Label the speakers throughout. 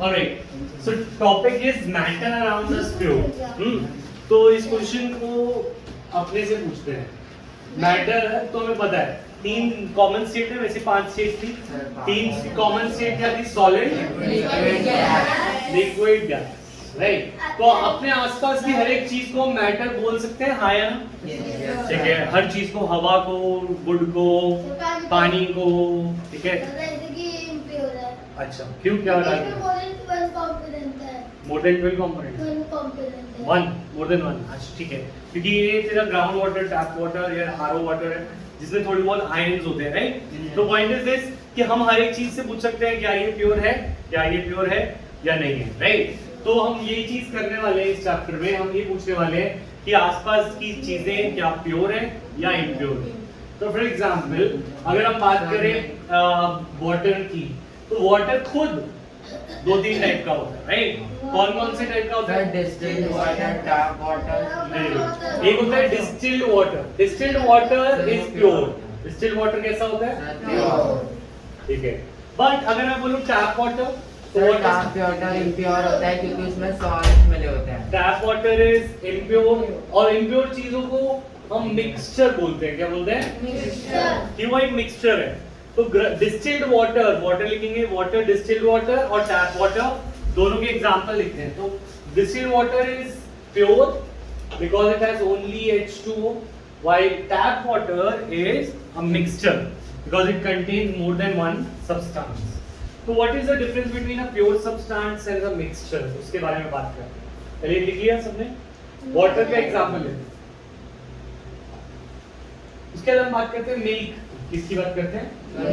Speaker 1: Alright, so topic is matter around the screw. तो इस question को अपने से पूछते हैं। मैटर है तो हमें पता है तीन कॉमन स्टेट है, वैसे 5 स्टेट थी। तीन कॉमन स्टेट क्या थी? Solid, liquid, gas, right. तो अपने आसपास की हर एक चीज को मैटर बोल सकते हैं, हाँ या ना? ठीक है, हर चीज को, हवा को, वुड को, पानी को, ठीक है। अच्छा, क्यों, क्या more than 12 component, one, more than one. अच्छा ठीक है, क्योंकि ये तेरा ग्राउंड वाटर, टैप वाटर या आरओ वाटर है जिसमें थोड़ी बहुत आयंस होते हैं, राइट। तो पॉइंट इज दिस कि हम हर एक चीज से पूछ सकते हैं क्या ये प्योर है, क्या ये प्योर है या नहीं है, राइट। तो हम ये चीज करने वाले हैं इस चैप्टर में। हम ये पूछने वाले हैं कि आसपास की चीजें क्या प्योर है या इम्प्योर है। तो फॉर एग्जांपल अगर हम बात करें वाटर की, तो वाटर खुद 2-3 टाइप का होता है, राइट। कौन कौन से टाइप का होता है?
Speaker 2: Distilled water, tap water.
Speaker 1: एक होता है distilled water. Distilled water is pure. Distilled water कैसा होता है?
Speaker 2: प्योर।
Speaker 1: ठीक है, बट अगर मैं बोलूं टैप वाटर, तो
Speaker 2: टैप वाटर इम्प्योर होता है क्योंकि उसमें सॉल्ट मिले होते हैं।
Speaker 1: टैप वाटर इज इम्प्योर, और इम्प्योर चीजों को हम मिक्सचर बोलते हैं। क्या बोलते हैं?
Speaker 3: मिक्सचर।
Speaker 1: क्यों? एक मिक्सचर है। तो डिस्टिल्ड वाटर, वाटर लिखेंगे, वाटर, डिस्टिल्ड वाटर और टैप वाटर, दोनों के एग्जांपल लिखते हैं। तो distilled water is pure because it has only H2O, while tap water is a mixture because it contains more than one substance. So what is the difference between a pure substance and a mixture? उसके बारे में बात करते हैं। पहले लिख लिया सबने? वाटर का एग्जांपल लेते हैं। उसके बाद हम बात करते हैं मिल्क। किसकी बात करते हैं?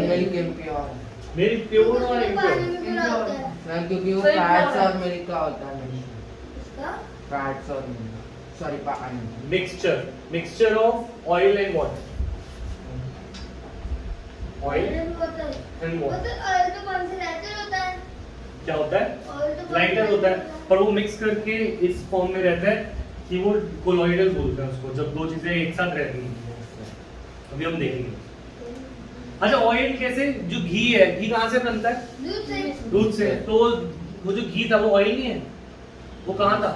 Speaker 2: Milk impure.
Speaker 1: मिल्क प्योर और इम्प्योर?
Speaker 2: क्योंकि वो फैट्स और मिल्क का होता है। फैट्स और मिल्क, सॉरी पानी।
Speaker 1: Mixture, mixture of oil and water. Oil and water क्या होता है? लाइटर होता है, पर वो मिक्स करके इस फॉर्म में रहता है कि वो कोलॉइडल बोलते हैं उसको, जब दो चीजें एक साथ रहती हैं। अभी हम देखेंगे। अच्छा, ऑयल कैसे? जो घी है, घी कहाँ से बनता है? दूध से। तो वो जो घी था वो ऑयल नहीं है, वो कहाँ था?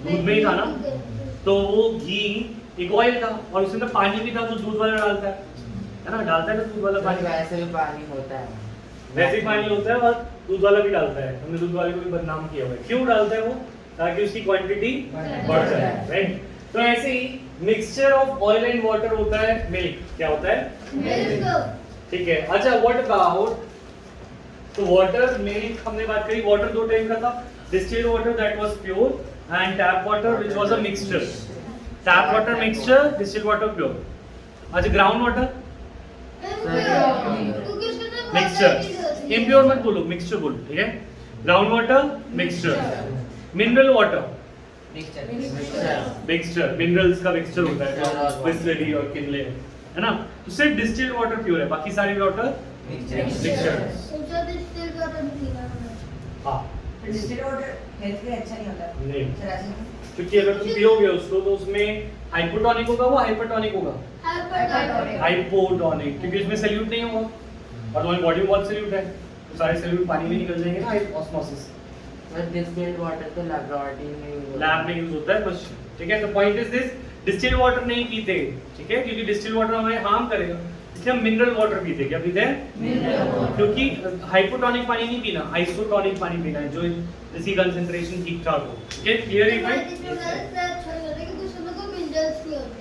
Speaker 1: दूध में ही था ना। तो वो घी एक ऑयल था, और उसमें पानी भी था जो दूध वाला डालता है ना, डालता है ना दूध वाला पानी।
Speaker 2: वैसे भी पानी होता है,
Speaker 1: वैसे ही पानी होता है और दूध वाला भी डालता है। हमने दूध वाले को भी बदनाम किया हुआ है। क्यों डालता है वो? ताकि उसकी क्वांटिटी बढ़ जाए, राइट। तो ऐसे ही mixture of oil and water होता है मिल्क। क्या होता है? ठीक है। अच्छा, व्हाट अबाउट, तो वाटर, मिल्क हमने बात करी। वाटर दो टाइप का था, distilled water that was pure and tap water which was a mixture. Tap water mixture, distilled water pure. अच्छा, ग्राउंड वाटर मिक्सचर। इम्प्योर मत बोलो, मिक्सचर बोलो, ठीक है। Ground water mixture. Mineral water mixture, minerals का mixture होता है जो बिस्लरी और किनले है ना। तो सिर्फ डिस्टिल्ड वाटर प्योर है, बाकी सारे वाटर मिक्सचर। हाँ,
Speaker 4: डिस्टिल्ड वाटर हेल्थ के लिए अच्छा नहीं होता।
Speaker 1: नहीं, क्योंकि अगर तुम पियोगे उसको तो उसमें हाइपोटोनिक होगा, वो हाइपरटोनिक होगा, हाइपोटोनिक, क्योंकि उसमें सल्यूट नहीं होगा और तुम्हारी बॉडी में बहुत सल्यूट है, तो सारे सल्यूट पानी में निकल जाएंगे ना, ऑस्मोसिस।
Speaker 2: डिस्टिल्ड वाटर तो लैबोरेटरी में
Speaker 1: लैब में यूज होता है बस, ठीक है। तो point is this, distilled water नहीं पीते, ठीक है, क्योंकि डिस्टिल्ड वाटर हमें हार्म करेगा, इसलिए हम मिनरल वाटर पीते। क्या पीते हैं? क्योंकि हाइपोटोनिक पानी नहीं पीना, आइसोटोनिक पानी पीना है, जो इसकी कंसंट्रेशन ठीक ठाक हो, ठीक है। क्लियर है भाई?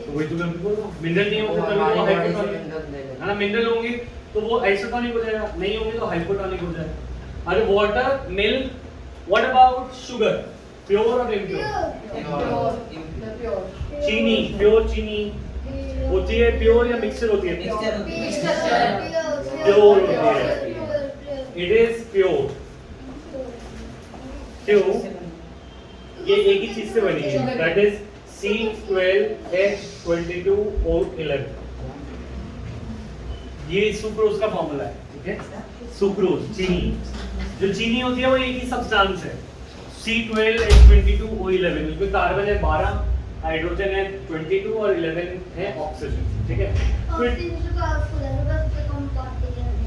Speaker 1: वही तो मैं बोल रहा हूं, मिनरल नहीं होते तो वो हाइपोटोनिक है ना, मिनरल होंगे तो वो आइसोटोनिक हो जाएगा, नहीं होंगे तो हाइपोटोनिक हो जाएगा। अरे water, milk, what about sugar, pure और इम्प्योर? चीनी, प्योर चीनी होती है प्योर या मिक्सचर होती है? प्योर होती है, इट इज प्योर। क्यों? ये एक ही चीज से बनी है, दैट इज C12H22O11। ये सुक्रोज का फॉर्मूला है, ठीक है। सुक्रोज, चीनी, जो चीनी होती है वो एक ही सब्सटेंस है, C12H22O11। उसमें कार्बन है 12, हाइड्रोजन है 22 और 11 है ऑक्सीजन, ठीक है।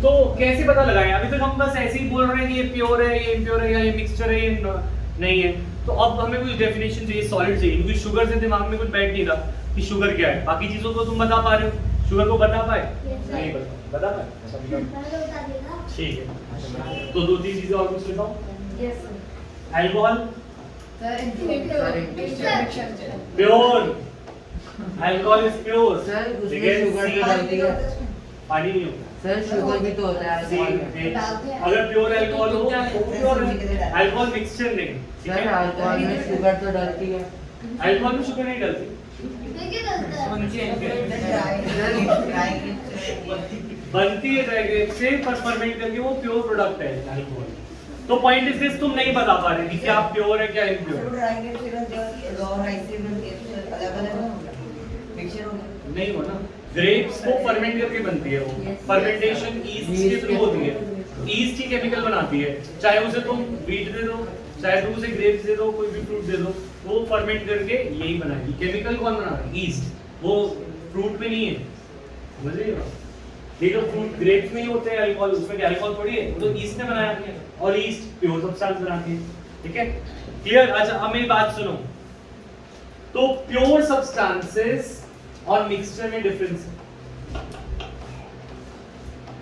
Speaker 1: तो कैसे पता लगाएं? अभी तक हम बस ऐसे ही बोल रहे हैं कि ये प्योर है, ये इम्प्योर है, या ये मिक्सचर है, ये नहीं है। तो अब हमें कुछ डेफिनेशन चाहिए, सॉलिड चाहिए, क्योंकि शुगर से दिमाग में कुछ बैठ नहीं रहा कि शुगर क्या है। बाकी चीजों को तुम बता पा रहे हो, शुगर को बता पाए? नहीं बता पाए। ठीक है, तो 2-3 चीजें और कुछ बताओ। Alcohol pure, alcohol is pure.
Speaker 2: Sir उसमें शुगर तो डलती है।
Speaker 1: पानी नहीं होता
Speaker 2: सर शुगर भी तो होता है अल्कोहल में।
Speaker 1: अगर प्योर अल्कोहल हो तो प्योर अल्कोहल मिक्सचर नहीं, ठीक
Speaker 2: सर
Speaker 1: है?
Speaker 2: अल्कोहल में शुगर तो डलती है।
Speaker 1: अल्कोहल में शुगर नहीं डलती, बनती है ड्राई ग्रेप से, पर फर्मेंट करके वो प्योर प्रोडक्ट है अल्कोहल। तो पॉइंट इज दिस, तुम नहीं बता पा रहे कि क्या प्योर है क्या इम्प्योर। नहीं हो ना, ग्रेप्स को फर्मेंट करके बनती है वो। फर्मेंटेशन ईस्ट के थ्रू होती है, ईस्ट ही केमिकल बनाती है। चाहे उसे तुम वीट दे दो, चाहे तुम उसे ग्रेप्स दे दो, कोई भी फ्रूट दे दो, वो फर्मेंट करके यही बनाएगी। केमिकल कौन बना रहा है? ईस्ट, वो फ्रूट में नहीं है, समझ रहे हो? ये जो फ्रूट ग्रेप्स में ही होते हैं अल्कोहल, उसमें क्या अल्कोहल थोड़ी है, वो तो ईस्ट ने बनाया है, और ईस्ट प्योर सब्सटेंस बनाती है, ठीक है? क्लियर? अच्छा अब मेरी बात सुनो, तो प्योर सब्सटेंसेस और मिक्सचर में डिफरेंस है।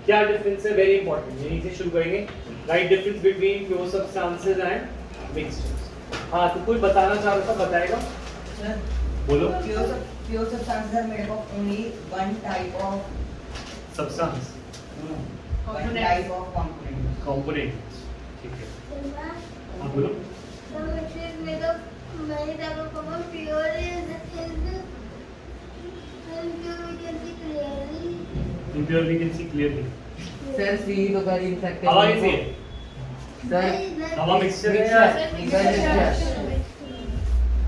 Speaker 1: क्या डिफरेंस है? वेरी इंपॉर्टेंट, यहीं से शुरू करेंगे। Right difference between pure substances and mixtures. हाँ, तो कोई बताना चाह रहा था, बताएगा? बोलो।
Speaker 4: Pure substances are made of only one type of
Speaker 1: substance,
Speaker 4: one type of component.
Speaker 1: Components, ठीक है? हाँ बोलो। Impure we can see clearly.
Speaker 2: Sir सी तो कर ही नहीं सकते।
Speaker 1: हवा कैसी है?
Speaker 2: सर
Speaker 1: हवा मिक्सचर है या?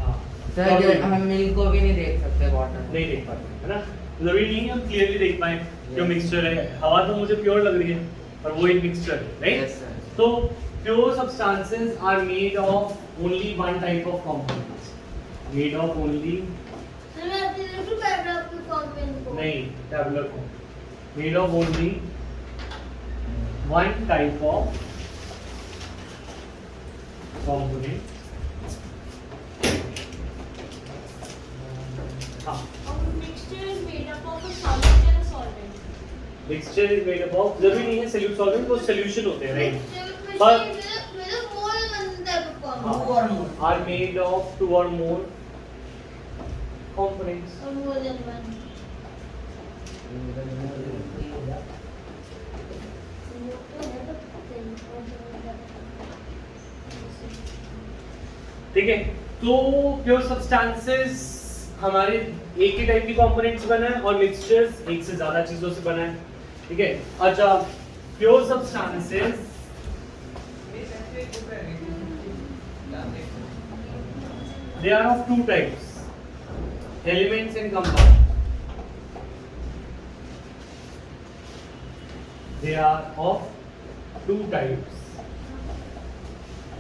Speaker 1: हाँ,
Speaker 2: सर जो हम मिल्क को भी नहीं देख सकते वाटर।
Speaker 1: नहीं देख पाते, है ना? जरूरी नहीं है हम क्लियरली देख पाए जो मिक्सचर है। हवा तो मुझे प्योर लग रही है, पर वो एक मिक्सचर है, राइट?
Speaker 2: Yes, sir.
Speaker 1: तो pure substances are made of only one type of components, made of only, नहीं tabular form, made of only one type of component. हाँ, mixture is made up of, जरूरी नहीं है solute solvent, वो solution होते हैं, right? पर
Speaker 4: Two or more.
Speaker 1: are made of 2 or more components. ठीक है, तो प्योर सब्सटेंसेस हमारे एक ही टाइप की कंपोनेंट्स बना है, और मिक्सचर्स एक से ज्यादा चीजों से बना है, ठीक है? अच्छा, pure substances they are of two types, elements and compounds. They are of two types.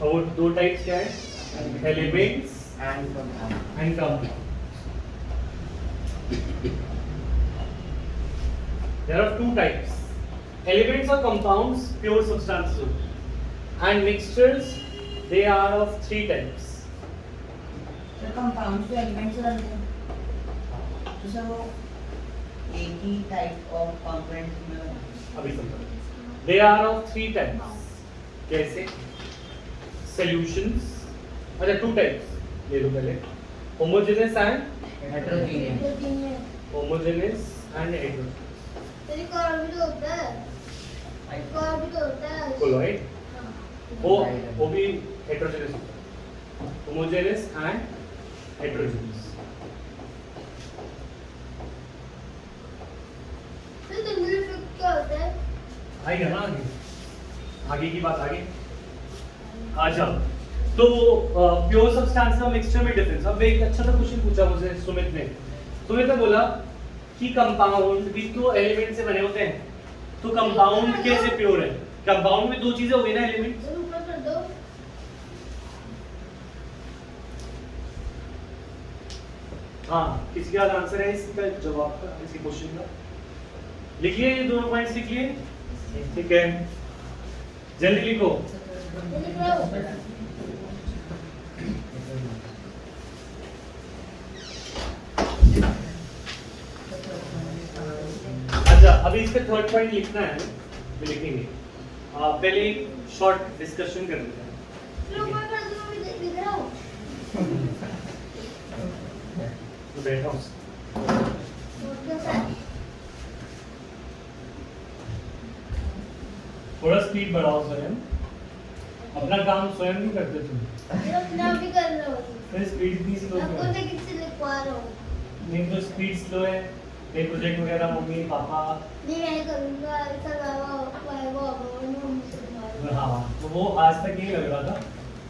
Speaker 1: और दो टाइप्स क्या है? Elements
Speaker 2: and
Speaker 1: and compounds. There are two types. Elements or compounds, pure substances, and mixtures, they are of three types.
Speaker 4: So compounds तो elements बनते हैं। तो sir वो एक ही type of component में
Speaker 1: अभी समझो, they are of three types. कैसे? Solutions, अच्छा two types ले लो पहले, homogeneous and
Speaker 2: heterogeneous।
Speaker 1: homogeneous and heterogeneous. Colloid, वो भी heterogeneous होता है, homogeneous and heterogeneous. आएगा ना आगे, आगे की बात आगे आ जाओ। तो प्योर सब्सटेंस और मिक्सचर में डिफरेंस। अब एक अच्छा सा क्वेश्चन पूछा मुझे सुमित ने। सुमित ने बोला कि कंपाउंड भी तो एलिमेंट से बने होते हैं, तो कंपाउंड कैसे प्योर है? कंपाउंड में दो चीजें हो गई ना, एलिमेंट। हाँ, किसी का आंसर है इसका जवाब का, इसी क्वेश्चन का? लिखिए, ये दोनों पॉइंट्स लिखिए। ठीक है, जल्दी लिखो। अच्छा, अभी इसका थर्ड पॉइंट लिखना है, भी लिखेंगे। पहले एक शॉर्ट डिस्कशन कर लेते हैं। तो बैठा हूँ। थोड़ा स्पीड बढ़ाओ स्वयं, अपना काम स्वयं नहीं करते तुम। फिर स्पीड इतनी स्लो क्यों? नहीं तो स्पीड स्लो है, ये प्रोजेक्ट वगैरह मम्मी पापा। हाँ, तो वो आज तक यही लग रहा था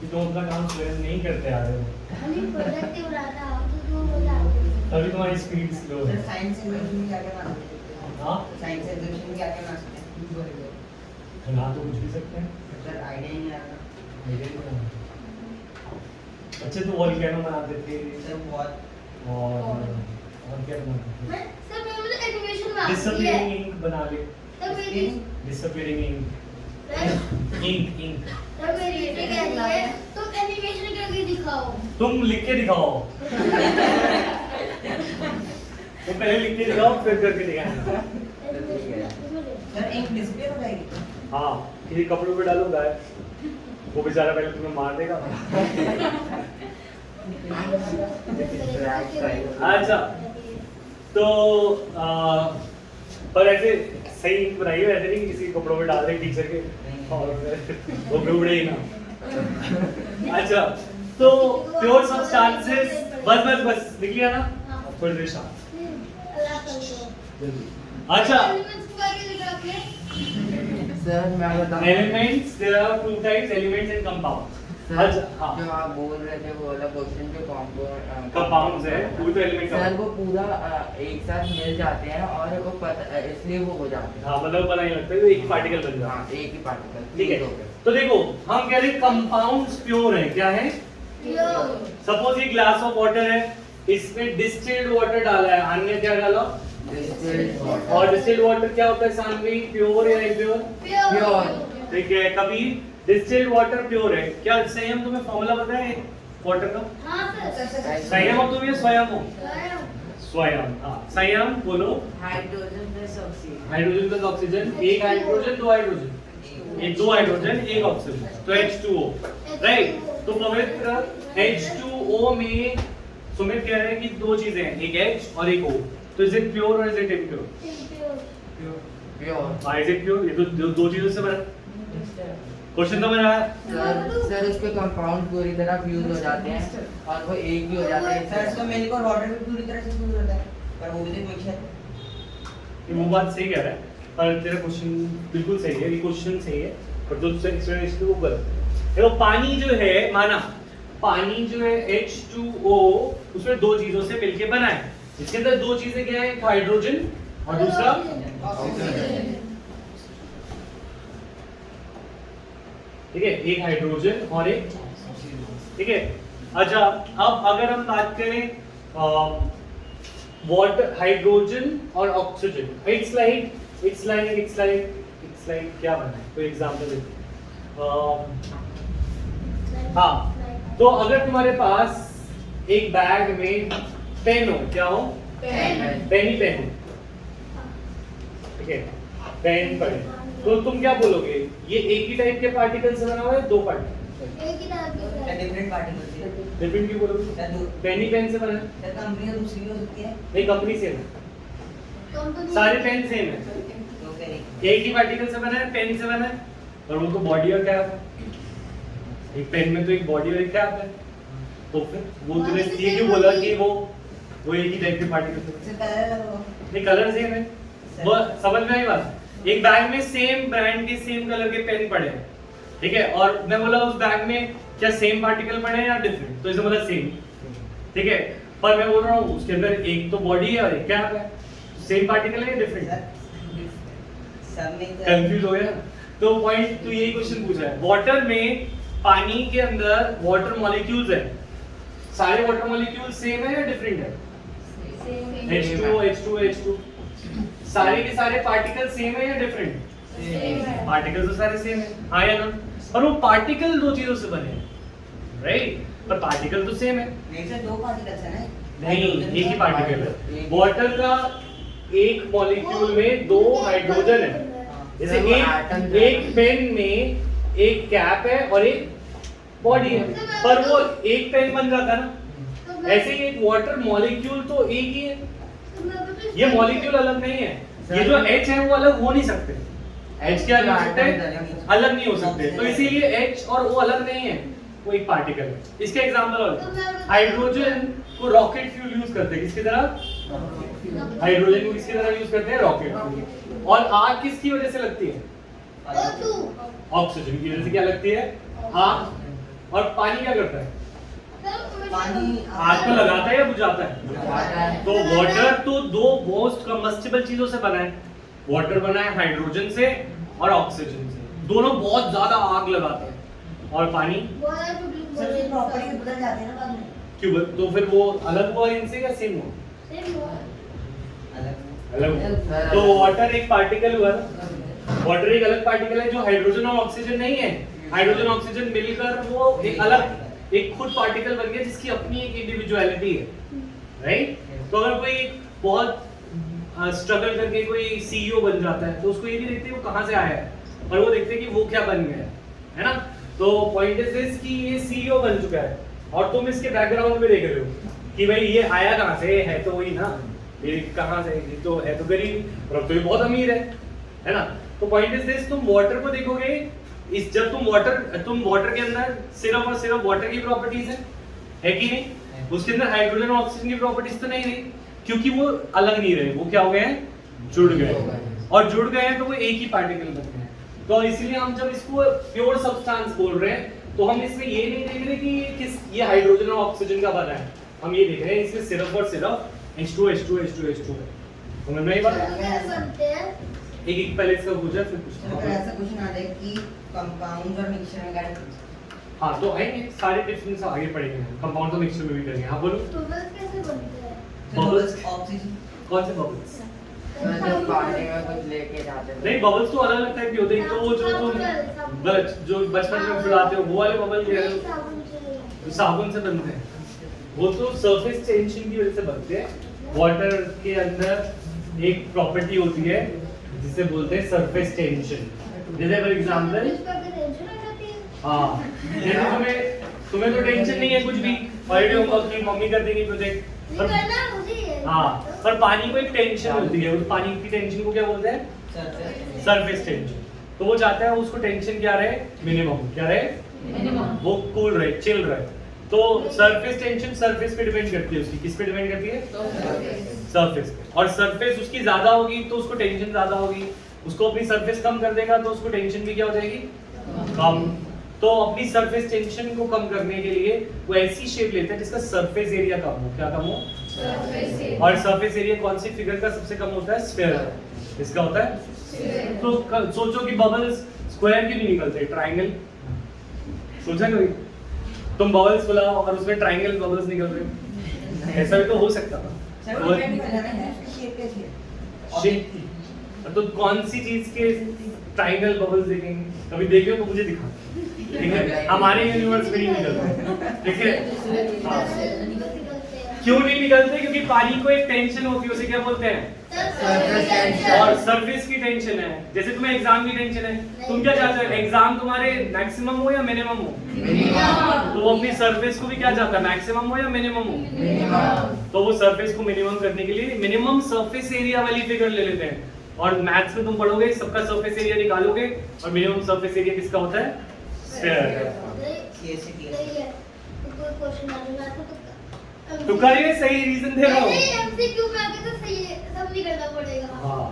Speaker 1: कि तुम अपना काम स्वयं नहीं करते आ रहे हो, तभी तुम्हारी स्पीड स्लो है।
Speaker 4: साइंस एग्जीबिशन में क्या-क्या ना सकते हैं?
Speaker 1: हाँ,
Speaker 4: साइंस एग्जीबिशन में क्या-क्या ना सकते हैं?
Speaker 1: बना तो कुछ भी सकते हैं।
Speaker 4: सर आइडिया ही नहीं आ रहा।
Speaker 1: अच्छे तो वॉल्केनो बनाते थे
Speaker 4: सर बहुत
Speaker 1: और क्या बनाते थे? डिसअपियरिंग इंक बना ले। डिसअपियरिंग इंक तुम लिख के दिखाओ। तुम पहले लिख के दिखाओ, फिर करके दिखाएंगे।
Speaker 4: सर इंक डिस्प्ले हो जाएगी।
Speaker 1: हाँ, किसी कपड़ों पे डालो गाय, वो बेचारा पहले तुम्हें मार देगा। अच्छा, तो पर ऐसे सही इंक बनाई हो, ऐसे नहीं किसी कपड़ों पे डाल दे टीचर के और वो भी उड़े ही ना। अच्छा, तो प्योर सब्सटेंसेस, बस लिख लिया ना? थोड़ी देर शांत। अच्छा,
Speaker 2: सर मैं बताऊं,
Speaker 1: elements, there are two types, elements and compounds.
Speaker 2: Sir
Speaker 1: अच्छा, हाँ,
Speaker 2: जो आप बोल रहे थे वो वाला क्वेश्चन जो
Speaker 1: compounds है, वो तो element
Speaker 2: सर
Speaker 1: compound।
Speaker 2: वो पूरा एक साथ मिल जाते हैं और वो पता इसलिए वो हो जाते हैं।
Speaker 1: हाँ, मतलब पता नहीं लगता है, वो एक ही पार्टिकल बन जाता है।
Speaker 2: हाँ, एक ही पार्टिकल।
Speaker 1: ठीक है, तो देखो हम कह रहे हैं कंपाउंड्स प्योर है, क्या है? सपोज ये ग्लास ऑफ वाटर है, इसमें डिस्टिल्ड वाटर डाला है, अन्य क्या डाला? और डिस्टिल्ड वाटर क्या होता है सानवी? प्योर या इम्प्योर?
Speaker 2: प्योर।
Speaker 1: ठीक है, कभी डिस्टिल्ड वाटर प्योर है। क्या संयम तुम्हें फॉर्मूला पता है वाटर का? संयम हो तुम या स्वयं हो? स्वयं। हाँ, संयम बोलो।
Speaker 4: Hydrogen plus oxygen.
Speaker 1: Hydrogen plus oxygen, एक हाइड्रोजन दो हाइड्रोजन, एक दो हाइड्रोजन एक ऑक्सीजन, तो H2O, राइट? तो पवित्र H2O में सुमित कह रहे हैं कि दो चीजें हैं, एक H और एक O, तो इज इट प्योर और इज इट इम्प्योर?
Speaker 2: प्योर।
Speaker 1: हाँ, इज इट प्योर? ये तो दो चीजों से बना। क्वेश्चन तो मेरा
Speaker 2: सर उसके कंपाउंड पूरी तरह फ्यूज हो जाते हैं और वो एक भी हो जाते हैं।
Speaker 4: सर इसका मिल्क और वाटर भी पूरी तरह से फ्यूज होता है, पर वो भी मिक्सचर है।
Speaker 1: वो बात सही कह रहा है, पर तेरा क्वेश्चन बिल्कुल सही है, ये क्वेश्चन सही है, पर जो एक्सप्लेनेशन वो गलत है। देखो पानी जो है, माना पानी जो है H2O, उसमें दो चीजों से मिलके बना है, जिसके अंदर दो चीजें क्या है? एक हाइड्रोजन और दूसरा
Speaker 2: ऑक्सीजन।
Speaker 1: ठीक है, एक हाइड्रोजन और एक, ठीक है। अच्छा, अब अगर हम बात करें वाटर, हाइड्रोजन और ऑक्सीजन, इट्स लाइक क्या बना है? कोई एग्जांपल दे। हाँ, तो अगर तुम्हारे पास एक बैग में पेन हो, क्या हो? पेन ही पेन, ठीक है, पेन पड़े, तो तुम क्या बोलोगे? ये एक ही टाइप के पार्टिकल से बना हुआ है, दो पार्टिकल?
Speaker 4: डिफरेंट पार्टिकल्स है।
Speaker 1: डिफरेंट क्यों बोलोगे? पेन ही पेन से बना है।
Speaker 4: सर कंपनी तो दूसरी हो सकती है।
Speaker 1: नहीं, कंपनी सेम है, सारे पेन सेम है,
Speaker 4: तो करें
Speaker 1: एक ही पार्टिकल से बना है, पेन से बना है, और वो तो बॉडी और कैप है। एक पेन में तो एक बॉडी और एक कैप है, तो फिर वो तूने ये क्यों बोला कि वो एक ही टाइप के पार्टिकल से?
Speaker 4: सर कलर अलग होगा।
Speaker 1: नहीं, कलर सेम है, वो समझ में आई बात? एक बैग में सेम ब्रांड के सेम कलर के पेन पड़े हैं, ठीक है, और मैं बोला उस बैग में क्या सेम पार्टिकल पड़े हैं या डिफरेंट, तो इसमें मतलब सेम, ठीक है, पर मैं बोल रहा हूँ उसके अंदर एक तो बॉडी है और एक कैप है, सेम पार्टिकल है या डिफरेंट?
Speaker 4: सब में
Speaker 1: कंफ्यूज हो गया? तो पॉइंट तो यही क्वेश्चन पूछा है। वाटर में, पानी के अंदर वाटर मॉलिक्यूल्स है, सारे वाटर मॉलिक्यूल्स सेम है या डिफरेंट है? H2O, H2O, H2, सारे के सारे पार्टिकल सेम है या डिफरेंट? पार्टिकल तो सारे सेम है, हाँ या ना? और वो पार्टिकल दो चीजों से बने हैं, राइट? पर पार्टिकल तो सेम है।
Speaker 4: नहीं सर, दो पार्टिकल्स है ना?
Speaker 1: नहीं, एक ही पार्टिकल है। वाटर का एक मॉलिक्यूल में दो हाइड्रोजन है। जैसे एक पेन में एक कैप है और एक बॉडी है, पर वो एक पेन बन जाता है ना। ऐसे ही एक वाटर मॉलिक्यूल तो एक ही है, ये मॉलिक्यूल अलग नहीं है। ये जो H है वो अलग हो नहीं सकते। H क्या नहीं हो सकते? अलग नहीं हो सकते। तो इसीलिए H और O अलग नहीं है, वो एक पार्टिकल है। इसके एग्जांपल और हाइड्रोजन को रॉकेट फ्यूल यूज करते हैं, किसकी तरह? हाइड्रोजन को किसकी तरह यूज करते हैं? Rocket fuel. और आग किसकी वजह से लगती है? ऑक्सीजन की वजह से क्या लगती है? आग। और पानी क्या करता है?
Speaker 4: पानी
Speaker 1: आग को लगाता है या बुझाता है? तो वाटर तो दो मोस्ट कंबस्टिबल चीजों से बना है। वाटर बना है हाइड्रोजन से और ऑक्सीजन से, दोनों बहुत ज्यादा आग लगाते हैं। और पानी
Speaker 4: सर ये प्रॉपर्टी बदल जाती है ना बाद में।
Speaker 1: क्यों? तो फिर वो अलग हुआ इनसे या सेम हुआ? अलग हुआ। तो वाटर एक पार्टिकल हुआ ना। वाटर एक अलग पार्टिकल है जो हाइड्रोजन और ऑक्सीजन नहीं है। हाइड्रोजन ऑक्सीजन मिलकर वो एक अलग, एक खुद पार्टिकल बन गया जिसकी अपनी एक इंडिविजुअलिटी है, राइट? तो अगर कोई बहुत स्ट्रगल करके कोई सीईओ बन जाता है तो उसको ये नहीं देखते वो कहाँ से आया है, पर वो देखते कि वो क्या बन गया है ना? तो पॉइंट इज दिस कि ये सीईओ बन चुका है और तुम इसके बैकग्राउंड में देख रहे हो कि भाई ये आया कहाँ से, है तो वही ना, ये कहाँ से, ये तो है तो गरीब और अब तो ये बहुत अमीर है ना? तो पॉइंट इज दिस, तुम वाटर को देखोगे, इस जब तुम वाटर के अंदर सिर्फ और सिर्फ वाटर की प्रॉपर्टीज है कि नहीं? उसके अंदर हाइड्रोजन और ऑक्सीजन की प्रॉपर्टीज तो नहीं रही, क्योंकि वो अलग नहीं रहे, वो क्या हो गए हैं? जुड़ गए। और जुड़ गए हैं तो वो एक ही पार्टिकल बन गए। तो इसलिए हम जब इसको प्योर सब्सटेंस बोल रहे हैं तो हम इसमें ये नहीं देख रहे कि ये हाइड्रोजन और ऑक्सीजन का बना है, हम ये देख रहे हैं इसमें सिर्फ और सिर्फ H2 है। समझ में आई बात? एक पहले इसका पूछा फिर पूछते
Speaker 4: अगर
Speaker 1: हैं।
Speaker 4: ऐसा क्वेश्चन आ जाए कि कंपाउंड्स और मिक्सचर में क्या डिफरेंस है?
Speaker 1: हाँ तो आएंगे सारे डिफरेंस आगे पढ़ेंगे, कंपाउंड तो मिक्सचर में भी करेंगे। हाँ बोलो।
Speaker 4: बबल्स, ऑक्सीजन,
Speaker 1: कौन से बबल्स?
Speaker 2: जो पानी में कुछ लेके जाते हैं।
Speaker 1: नहीं, बबल्स तो अलग अलग टाइप के होते हैं। तो वो जो तुम जो बचपन में फुलाते हो वो वाले बबल कह रहे हो? जो साबुन से बनते हैं वो तो सरफेस टेंशन की वजह से बनते हैं। वाटर के अंदर एक प्रॉपर्टी होती है जिसे बोलते हैं सरफेस टेंशन। जैसे फॉर एग्जांपल, हाँ जैसे तुम्हें तो टेंशन नहीं है कुछ भी, ऑलरेडी होमवर्क की मम्मी कर देगी प्रोजेक्ट, पर हाँ पर पानी को एक टेंशन होती है, उस पानी की टेंशन को क्या बोलते हैं? Surface tension. तो वो चाहता है उसको टेंशन क्या रहे? मिनिमम। क्या रहे? वो कूल रहे, चिल रहे। तो सरफेस टेंशन सरफेस पे डिपेंड करती है उसकी, किस पे डिपेंड करती है? सरफेस पे। और सरफेस उसकी ज्यादा होगी तो उसको टेंशन ज्यादा होगी, उसको अपनी सरफेस कम कर देगा तो उसको टेंशन भी क्या हो जाएगी? कम। तो अपनी सरफेस टेंशन को कम करने के लिए वो ऐसी शेप लेता है जिसका सरफेस एरिया कम हो। क्या कम हो? और सरफेस एरिया कौन सी फिगर का सबसे कम होता है? स्फीयर। इसका होता है। तो सोचो कि बबल्स स्क्वायर क्यों नहीं निकलते, ट्रायंगल? सोचा कभी? तुम बबल्स फुलाओ और उसमें ट्रायंगल बबल्स निकल रहे, ऐसा भी तो हो सकता था।
Speaker 4: सर वो डिपेंड करता है शेप कैसी है।
Speaker 1: शेप तो कौन सी चीज के ट्रायंगल बबल्स देखेंगे? कभी देखे हो तो मुझे दिखा, ठीक है? हमारे यूनिवर्स में नहीं निकलते, ठीक है? हाँ। क्यों नहीं निकलते? क्योंकि पानी को एक टेंशन होती है, उसे क्या बोलते हैं? और सरफेस की टेंशन है। जैसे तुम्हें एग्जाम की टेंशन है, तुम क्या चाहते हो? एग्जाम तुम्हारे मैक्सिमम हो या मिनिमम हो? तो वो अपनी सरफेस को भी क्या चाहता है? मैक्सिमम हो या मिनिमम हो? तो वो सरफेस को मिनिमम करने के लिए मिनिमम सरफेस एरिया वाली फिगर ले लेते हैं। और मैथ्स में तुम पढ़ोगे सबका सरफेस एरिया निकालोगे और मिनिमम सरफेस एरिया किसका होता है? स्फीयर। तो करिए, सही रीजन दे रहा हूँ। हाँ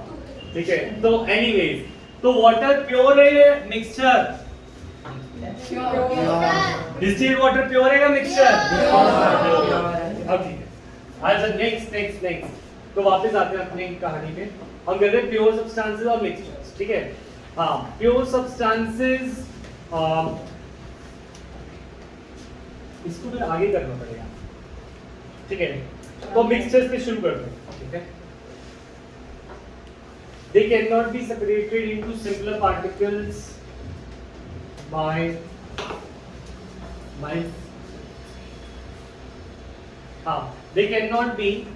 Speaker 1: ठीक है। तो एनीवेज, तो वाटर प्योर है या मिक्सचर? डिस्टिल्ड वाटर प्योर है या मिक्सचर? अब ठीक है। अच्छा नेक्स्ट तो वापस आते हैं अपनी कहानी पे। हम कहते हैं प्योर सब्सटेंसेस और मिक्सचर्स, ठीक है? हाँ, प्योर सब्सटेंसेस इसको फिर आगे करना पड़ेगा, ठीक है? तो मिक्सचर्स पे शुरू करते हैं, ठीक है? they cannot be separated into simpler particles by they cannot be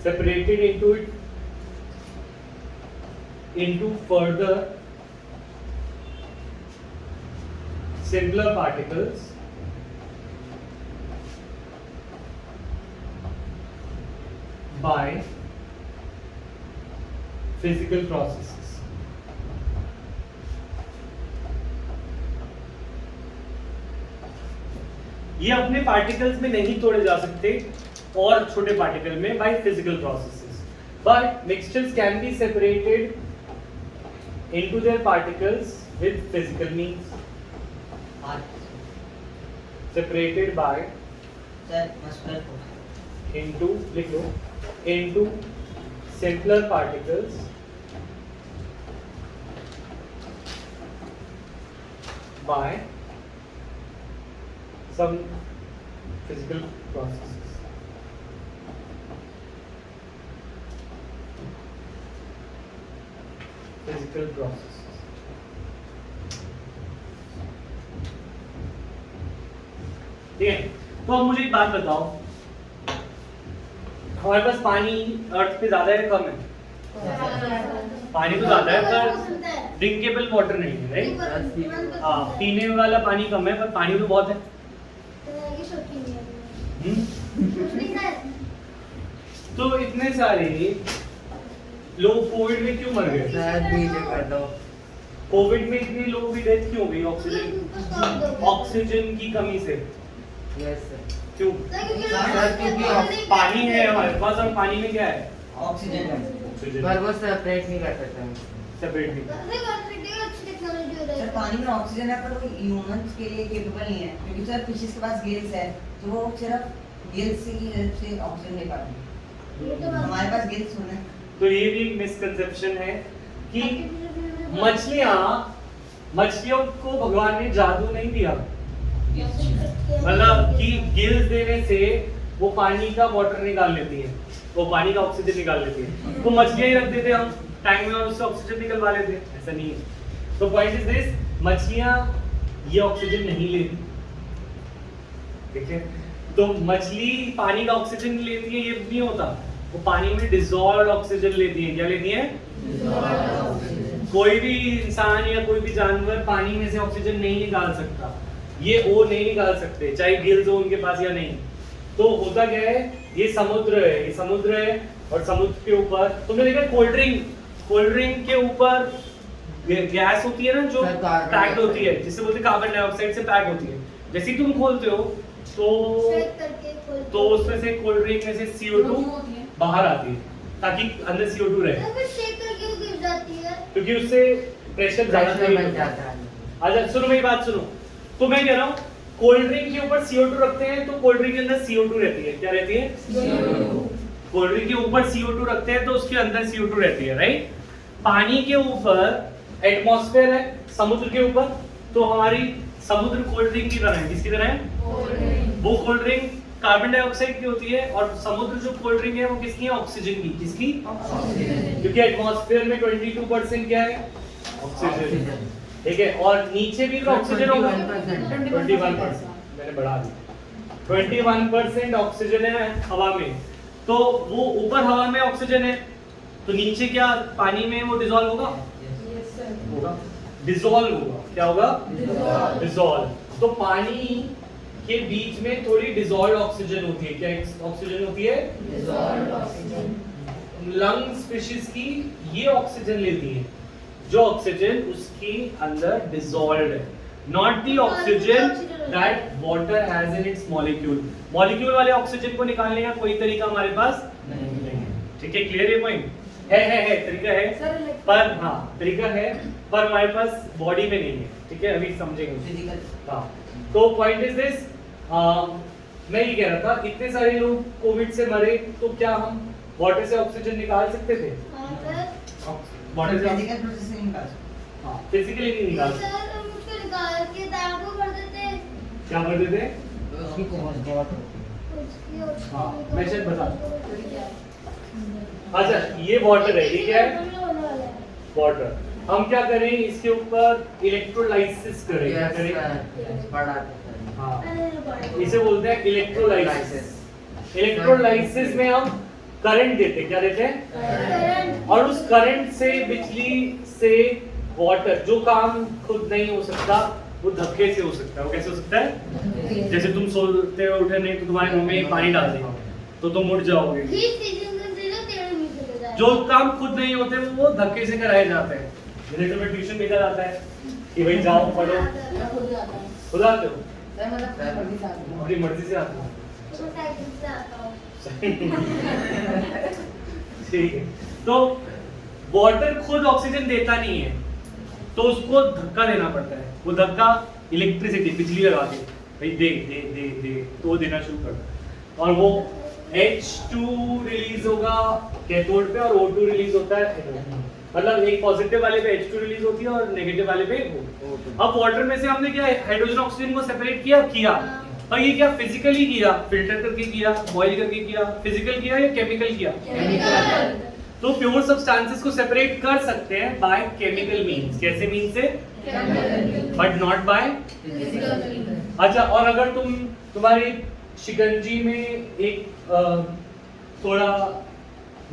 Speaker 1: separated into further simpler particles by physical processes. ये अपने पार्टिकल्स में नहीं तोड़े जा सकते और छोटे पार्टिकल में by physical processes, but mixtures can be separated into their particles with physical means, separated by into लिख लो into simpler particles by some physical processes. Physical processes. ठीक है, तो अब मुझे एक बात बताओ, हमारे पास पानी अर्थ पे ज्यादा है कम है? पानी तो ज्यादा है पर ड्रिंकेबल वाटर नहीं है, राइट? हाँ, पीने वाला पानी कम है पर पानी तो बहुत है। तो इतने सारे लोग कोविड में क्यों मर गए? कोविड में इतने लोगों की डेथ क्यों हुई? ऑक्सीजन की कमी से।
Speaker 2: Yes sir.
Speaker 1: क्यों? क्योंकि पानी है हमारे पास और पानी में क्या है?
Speaker 4: ऑक्सीजन।
Speaker 2: पर वो सेपरेट नहीं कर सकते,
Speaker 1: सेपरेट नहीं।
Speaker 4: सर पानी में ऑक्सीजन है पर वो ह्यूमंस के लिए केपेबल नहीं है, क्योंकि सर फिशेस के पास गिल्स है तो वो सिर्फ गिल्स की हेल्प से ऑक्सीजन ले पाते हैं। हमारे पास गिल्स होना है।
Speaker 1: तो ये भी एक मिसकंसेप्शन है कि मछलियों को भगवान ने जादू नहीं दिया, मतलब कि गिल्स देने से वो पानी का वाटर निकाल लेती है, वो पानी का ऑक्सीजन निकाल लेती है। तो मछलियां ही रख देते हम टैंक में और उससे ऑक्सीजन निकलवा लेते, ऐसा नहीं है। तो पॉइंट इज दिस, मछलियां ये ऑक्सीजन नहीं लेती, ठीक है? तो मछली पानी का ऑक्सीजन लेती है ये नहीं होता, वो पानी में डिसॉल्व्ड ऑक्सीजन लेती है। क्या लेती है? कोई भी इंसान या कोई भी जानवर पानी में से ऑक्सीजन नहीं निकाल सकता, ये वो नहीं निकाल सकते, चाहे गिल्स हो उनके पास या नहीं। तो होता क्या है, ये समुद्र है और समुद्र के ऊपर तुमने देखा कोल्ड ड्रिंक के ऊपर गैस होती है ना जो पैक्ड होती है, जिसे बोलते हैं कार्बन डाइऑक्साइड से पैक होती है। जैसे ही तुम खोलते हो तो उसमें से कोल्ड ड्रिंक में से CO2 बाहर आती है ताकि अंदर CO2 रहे, क्योंकि उससे प्रेशर ज्यादा बन जाता है। अच्छा सुनो मेरी बात सुनो, तो मैं कह रहा हूँ कोल्ड ड्रिंक के ऊपर CO2 रखते हैं तो कोल्ड ड्रिंक के अंदर CO2 रहती है। क्या रहती है? कोल्ड ड्रिंक के ऊपर CO2 रखते हैं तो उसके अंदर CO2 रहती है, राइट? पानी के ऊपर एटमॉस्फेयर है, समुद्र के ऊपर, तो हमारी समुद्र कोल्ड ड्रिंक की तरह है। किसकी तरह है? वो कोल्ड ड्रिंक कार्बन डाइऑक्साइड की होती है और समुद्र जो कोल्ड ड्रिंक है वो किसकी है? ऑक्सीजन की। किसकी? क्योंकि एटमॉस्फेयर में 22% क्या है? ऑक्सीजन, ठीक है? और नीचे भी ऑक्सीजन होगा 21%, मैंने बढ़ा दिया, 21% ऑक्सीजन है हवा में। तो वो ऊपर हवा में ऑक्सीजन है तो नीचे क्या पानी में वो डिसॉल्व होगा? होगा, डिसॉल्व होगा। क्या होगा? डिसॉल्व। तो पानी के बीच में थोड़ी डिसॉल्व ऑक्सीजन होती है। क्या ऑक्सीजन होती है? Dissolve oxygen. लंग्स फिशेस की ये ऑक्सीजन लेती है, जो ऑक्सीजन उसके अंदर डिसॉल्व्ड है, not the oxygen that water has in its molecule. Molecule वाले ऑक्सीजन को निकालने का कोई तरीका हमारे पास नहीं है, ठीक है? क्लियर है पॉइंट? है तरीका है पर, हाँ तरीका है पर हमारे पास बॉडी में नहीं है, ठीक है? अभी समझेंगे। हाँ, तो पॉइंट इज दिस, मैं ये कह रहा था इतने सारे लोग कोविड से मरे तो क्या हम वाटर से ऑक्सीजन निकाल सकते थे? वाटर से
Speaker 4: फिजिकल प्रोसेस से निकाल सकते।
Speaker 1: हाँ, फिजिकली नहीं निकाल सकते। क्या कर देते? हाँ मैं शायद बता। अच्छा ये वाटर है, ये क्या है? वाटर। हम क्या करें इसके ऊपर इलेक्ट्रोलाइसिस करें, क्या करें? हाँ इसे बोलते हैं इलेक्ट्रोलाइसिस। इलेक्ट्रोलाइसिस में हम करंट देते हैं, क्या देते हैं? और उस करंट से बिजली से वाटर, जो काम खुद नहीं हो सकता वो धक्के से हो सकता है। वो कैसे हो सकता है? जैसे तुम सोते हो उठे नहीं तो तुम्हारे मुंह में पानी डाल देंगे तो तुम उठ जाओगे। जो काम खुद नहीं होते वो धक्के से कराए जाते हैं। जैसे तुम्हें ट्यूशन भेजा जाता है कि भाई जाओ पढ़ो, खुद आते हो? अपनी मर्जी से आते हो? ठीक है। तो वाटर खुद ऑक्सीजन देता नहीं है तो उसको धक्का देना पड़ता है। वो धक्का इलेक्ट्रिसिटी, बिजली लगा के भाई दे दे दे दे तो वो देना शुरू करता है और वो H2 रिलीज होगा कैथोड पे और O2 रिलीज होता है एनोड। मतलब एक पॉजिटिव वाले पे H2 रिलीज होती है और नेगेटिव वाले पे O2। अब वाटर में से हमने क्या हाइड्रोजन ऑक्सीजन को सेपरेट किया और ये क्या फिजिकली किया, फिल्टर करके किया, बॉईल करके किया, फिजिकल किया या केमिकल किया? केमिकल। तो प्योर सब्सटेंसेस को सेपरेट कर सकते हैं बाय केमिकल मींस। कैसे मींस से? But not by physical. अच्छा और अगर तुम्हारी शिकंजी में एक थोड़ा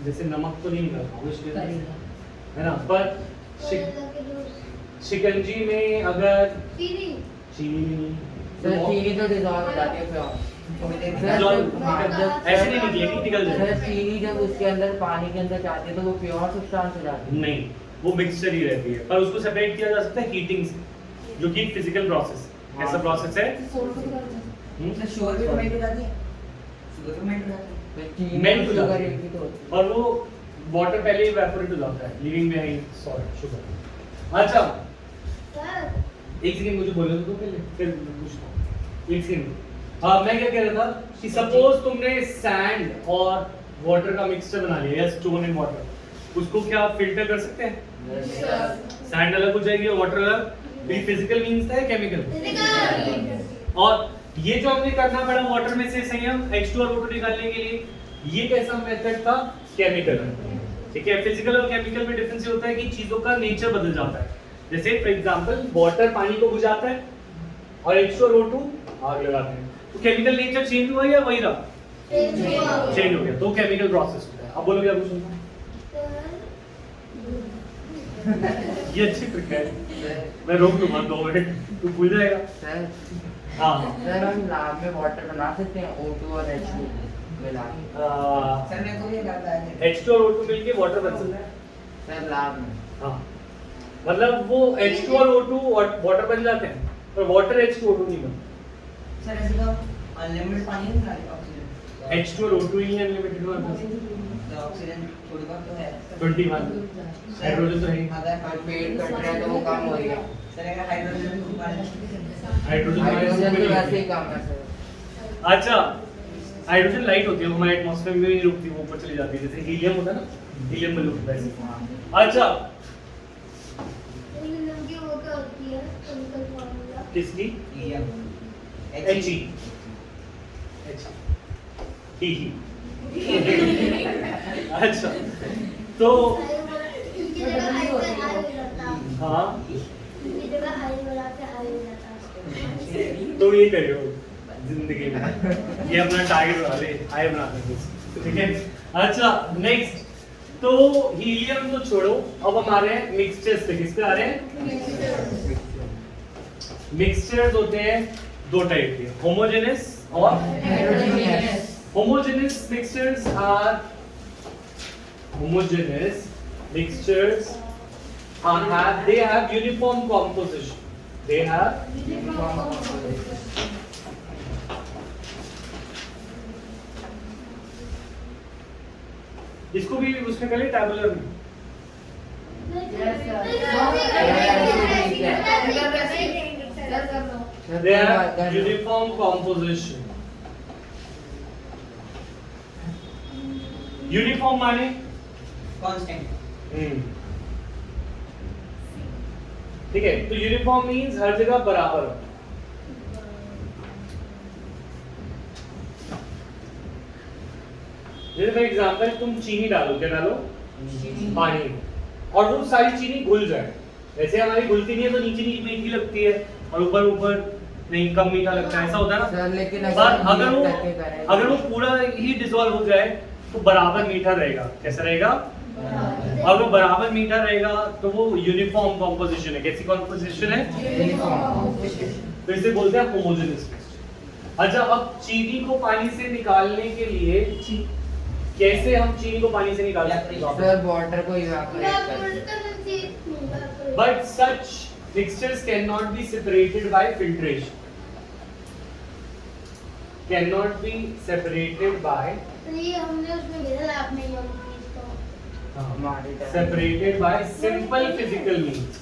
Speaker 1: जैसे नमक तो नहीं मिला है ना, पर शिकंजी में अगर चीनी
Speaker 2: सर चीनी तो डिसॉल्व हो जाती है फिर
Speaker 1: ऐसे नहीं निकलेगी, निकल
Speaker 2: सर
Speaker 1: जाएगी।
Speaker 2: चीनी जब उसके अंदर पानी के अंदर जाती है तो वो प्योर सब्सटेंस हो जाती है?
Speaker 1: नहीं वो मिक्सचर ही रहती है, पर उसको सेपरेट किया जा सकता है हीटिंग से, जो कि फिजिकल प्रोसेस। कैसा प्रोसेस है?
Speaker 4: शुगर भी मेल्ट हो जाती है, शुगर भी मेल्ट हो जाती है,
Speaker 1: मेल्ट हो जाती है और वो वाटर पहले इवेपोरेट हो जाता है लीविंग बिहाइंड सॉल्ट शुगर। अच्छा एक सेकंड मुझे बोलने दो पहले, फिर पूछता हूं। एक सेकंड। मैं क्या कह रहा था कि सपोज तुमने सैंड और वाटर का मिक्सचर बना लिया या स्टोन एंड वाटर, उसको क्या फिल्टर कर सकते हैं? सैंड अलग हो जाएगी और वाटर अलग। ये फिजिकल मींस था या केमिकल? और ये जो हमने करना पड़ा वाटर में से संयम H2 और O2 निकालने के लिए, ये कैसा मेथड था? केमिकल। ठीक है। फिजिकल और केमिकल में डिफरेंस ये होता है कि चीजों का नेचर बदल जाता है। जैसे फॉर एग्जांपल वाटर पानी को बुझाता है और H2 और O2 आग लगाते हैं, तो केमिकल नेचर चेंज हुआ या वही रहा? चेंज हो गया, तो केमिकल प्रोसेस होता है। अब बोलो क्या पूछूं? ये अच्छी ट्रिक है, मैं रोक लूंगा 2 मिनट, तू भूल जाएगा।
Speaker 2: सर
Speaker 1: हाँ
Speaker 2: सर हम लैब में वाटर बना सकते हैं O2 और H2 मिला के?
Speaker 4: सर मेरे को ये लगता है
Speaker 1: H2 और O2 मिलके वाटर बन सकता है।
Speaker 2: सर लैब में
Speaker 1: हाँ मतलब वो H2 और O2 वाटर बन जाते हैं पर वाटर H2 O2 नहीं बनता।
Speaker 4: सर ऐसे तो अनलिमिटेड पानी नहीं मिला ऑक्सीजन,
Speaker 1: H2 और O2 ही अनलिमिटेड हुआ था।
Speaker 4: ऑक्सीजन थोड़ी बहुत तो है
Speaker 1: 21 हाइड्रोजन तो है ही।
Speaker 4: अगर
Speaker 2: और पेड़ कट रहा है तो वो कम हो गया।
Speaker 4: सर अगर हाइड्रोजन
Speaker 1: हाइड्रोजन
Speaker 2: हाइड्रोजन तो वैसे ही कम है सर।
Speaker 1: अच्छा हाइड्रोजन लाइट होती है, वो हमारे एटमॉस्फेयर में नहीं रुकती, वो ऊपर चली जाती है। जैसे हीलियम होता है ना, हीलियम में रुकता है। अच्छा किसकी? He अच्छा तो हाँ तो ये करियो जिंदगी में, ये अपना टारगेट बना ले, हाई बना दे, ठीक है। अच्छा नेक्स्ट, तो हीलियम तो छोड़ो, अब हमारे मिक्सचर्स पे किस पे आ रहे हैं? मिक्सचर्स होते हैं 2 टाइप के, होमोजेनस और
Speaker 2: heterogeneous.
Speaker 1: homogeneous mixtures are they have uniform composition. They have इसको भी उसमें पहले टैबुलर में they have uniform composition. Uniform माने
Speaker 4: कांस्टेंट,
Speaker 1: ठीक है। तो यूनिफॉर्म मींस हर जगह बराबर हो। जैसे फॉर एग्जांपल तुम चीनी डालो, क्या डालो? पानी, और वो सारी चीनी घुल जाए। वैसे हमारी घुलती नहीं है तो नीचे नीचे मीठी लगती है और ऊपर ऊपर नहीं, कम मीठा लगता है, ऐसा होता है ना
Speaker 2: सर लेकिन
Speaker 1: पर अगर वो पूरा ही डिसॉल्व हो जाए तो बराबर मीठा रहेगा। कैसा रहेगा? और वो बराबर मीठा रहेगा तो वो यूनिफॉर्म कॉम्पोजिशन है। कैसी कॉम्पोजिशन है? तो इसे बोलते हैं होमोजेनियस मिक्सचर। अच्छा, अब चीनी को पानी से निकालने के लिए कैसे हम चीनी को पानी से निकाल सकते हैं?
Speaker 2: सर वाटर को इवैपोरेट करके।
Speaker 1: But such mixtures cannot be separated by filtration. Cannot be separated by
Speaker 3: हमने उसमें भेजा आपने
Speaker 1: separated by simple physical means.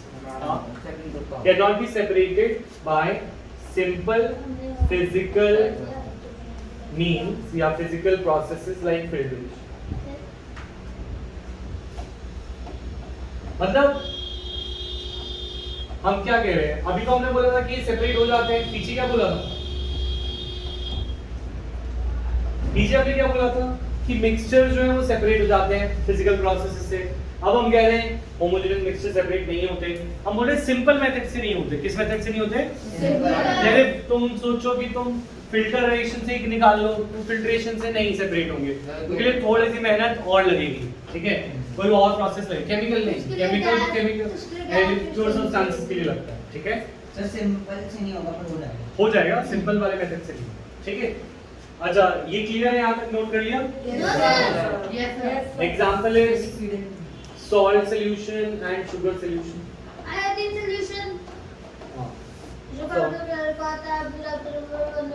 Speaker 1: Cannot be separated by simple physical means या physical processes like filtration. मतलब हम क्या कह रहे हैं? अभी तो हमने बोला था कि सेपरेट हो जाते हैं, पीछे क्या बोला था? पीछे हमने क्या बोला था कि मिक्सचर जो है वो सेपरेट हो जाते हैं फिजिकल प्रोसेस से। अब हम कह रहे हैं होमोजेनियस मिक्सचर सेपरेट नहीं होते। हम बोल रहे हैं सिंपल मेथड से नहीं होते। किस मेथड से नहीं होते? जैसे तुम सोचो कि तुम फिल्टरेशन से निकाल लो, तो फिल्ट्रेशन से नहीं सेपरेट होंगे, उसके लिए थोड़ी सी मेहनत और लगेगी, ठीक है? कोई और प्रोसेस लगे, केमिकल नहीं, केमिकल सब्सटेंसेस के लिए लगता है, ठीक है?
Speaker 4: सर सिंपल से नहीं होगा पर हो
Speaker 1: जाएगा सिंपल वाले मेथड से नहीं, ठीक है? अच्छा, ये क्लियर है? यहाँ तक नोट कर लिया? Example is salt solution and sugar solution.
Speaker 3: Iodine solution जो करके पढ़ा था, डिफ्यूजन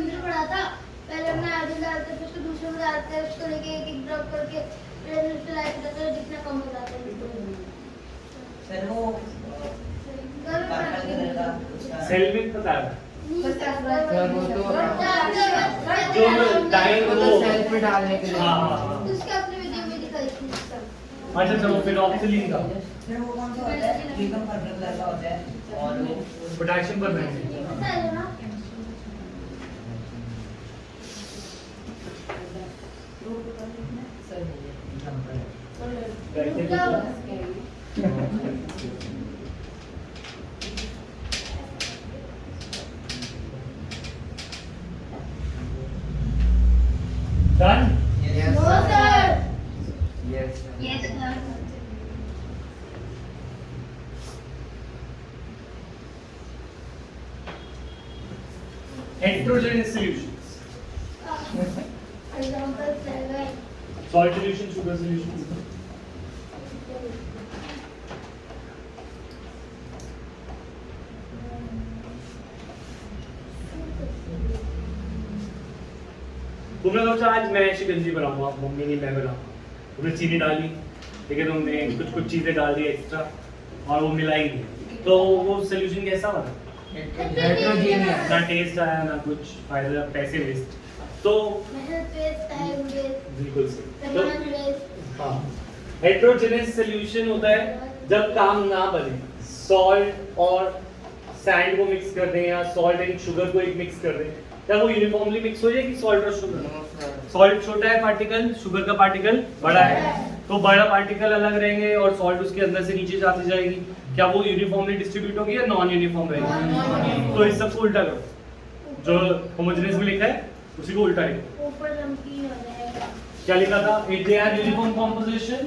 Speaker 3: में पढ़ा था। पहले हमने आयोडीन डालते फिर उसको दूसरे में डालते हैं, उसको लेके एक एक ड्रॉप करके फिर न्यूट्रलाइज करते हैं, जितना कम हो जाता है।
Speaker 4: सर वो
Speaker 1: सेल में पता है
Speaker 2: सर वो तो
Speaker 1: जो डाइंग
Speaker 2: वो तो सेल पे डालने के लिए।
Speaker 1: हाँ।
Speaker 3: उसके अपने वीडियो में दिखाई थी।
Speaker 1: अच्छा चलो, फिर ऑक्सीजन का
Speaker 4: फिर वो कौन सा होता है? लीकम पर्पल कलर का होता है और वो
Speaker 1: पोटेशियम पर नहीं।
Speaker 3: पता है ना?
Speaker 1: Done?
Speaker 2: Yes,
Speaker 3: No,
Speaker 2: sir.
Speaker 3: sir.
Speaker 2: Yes, sir.
Speaker 3: Yes, sir.
Speaker 1: Heterogeneous solutions.
Speaker 3: Example 7.
Speaker 1: Salt solution, sugar solution. तुमने सोचा आज मैं शिकंजी बनाऊंगा, मम्मी ने मैं बनाऊंगा। तुमने चीनी डाली, ठीक है, तुमने कुछ चीजें डाल दी एक्स्ट्रा और वो मिलाई नहीं, तो वो सोल्यूशन कैसा बना?
Speaker 2: Heterogeneous.
Speaker 1: ना टेस्ट आया ना कुछ फायदा, पैसे वेस्ट। तो
Speaker 3: मेहनत वेस्ट, टाइम वेस्ट,
Speaker 1: बिल्कुल सही। तो
Speaker 3: सामान वेस्ट।
Speaker 1: हाँ, हेटेरोजेनियस सॉल्यूशन होता है जब काम ना बने। सॉल्ट और सैंड को मिक्स कर दें या सॉल्ट एंड शुगर को एक मिक्स कर दें, क्या वो यूनिफॉर्मली मिक्स हो जाएगी सॉल्ट और शुगर?
Speaker 2: No, sir.
Speaker 1: सॉल्ट छोटा है पार्टिकल, शुगर का पार्टिकल बड़ा है, तो बड़ा पार्टिकल अलग रहेंगे और सॉल्ट उसके अंदर से नीचे जाती जाएगी। क्या वो यूनिफॉर्मली डिस्ट्रीब्यूट होगी या नॉन यूनिफॉर्म रहेगी? तो इस सबको उल्टा करो, जो होमोजेनियस में लिखा है उसी को उल्टा लिखो।
Speaker 3: ऊपर नमकीन हो जाएगा।
Speaker 1: क्या लिखा था? दे आर यूनिफॉर्म कॉम्पोजिशन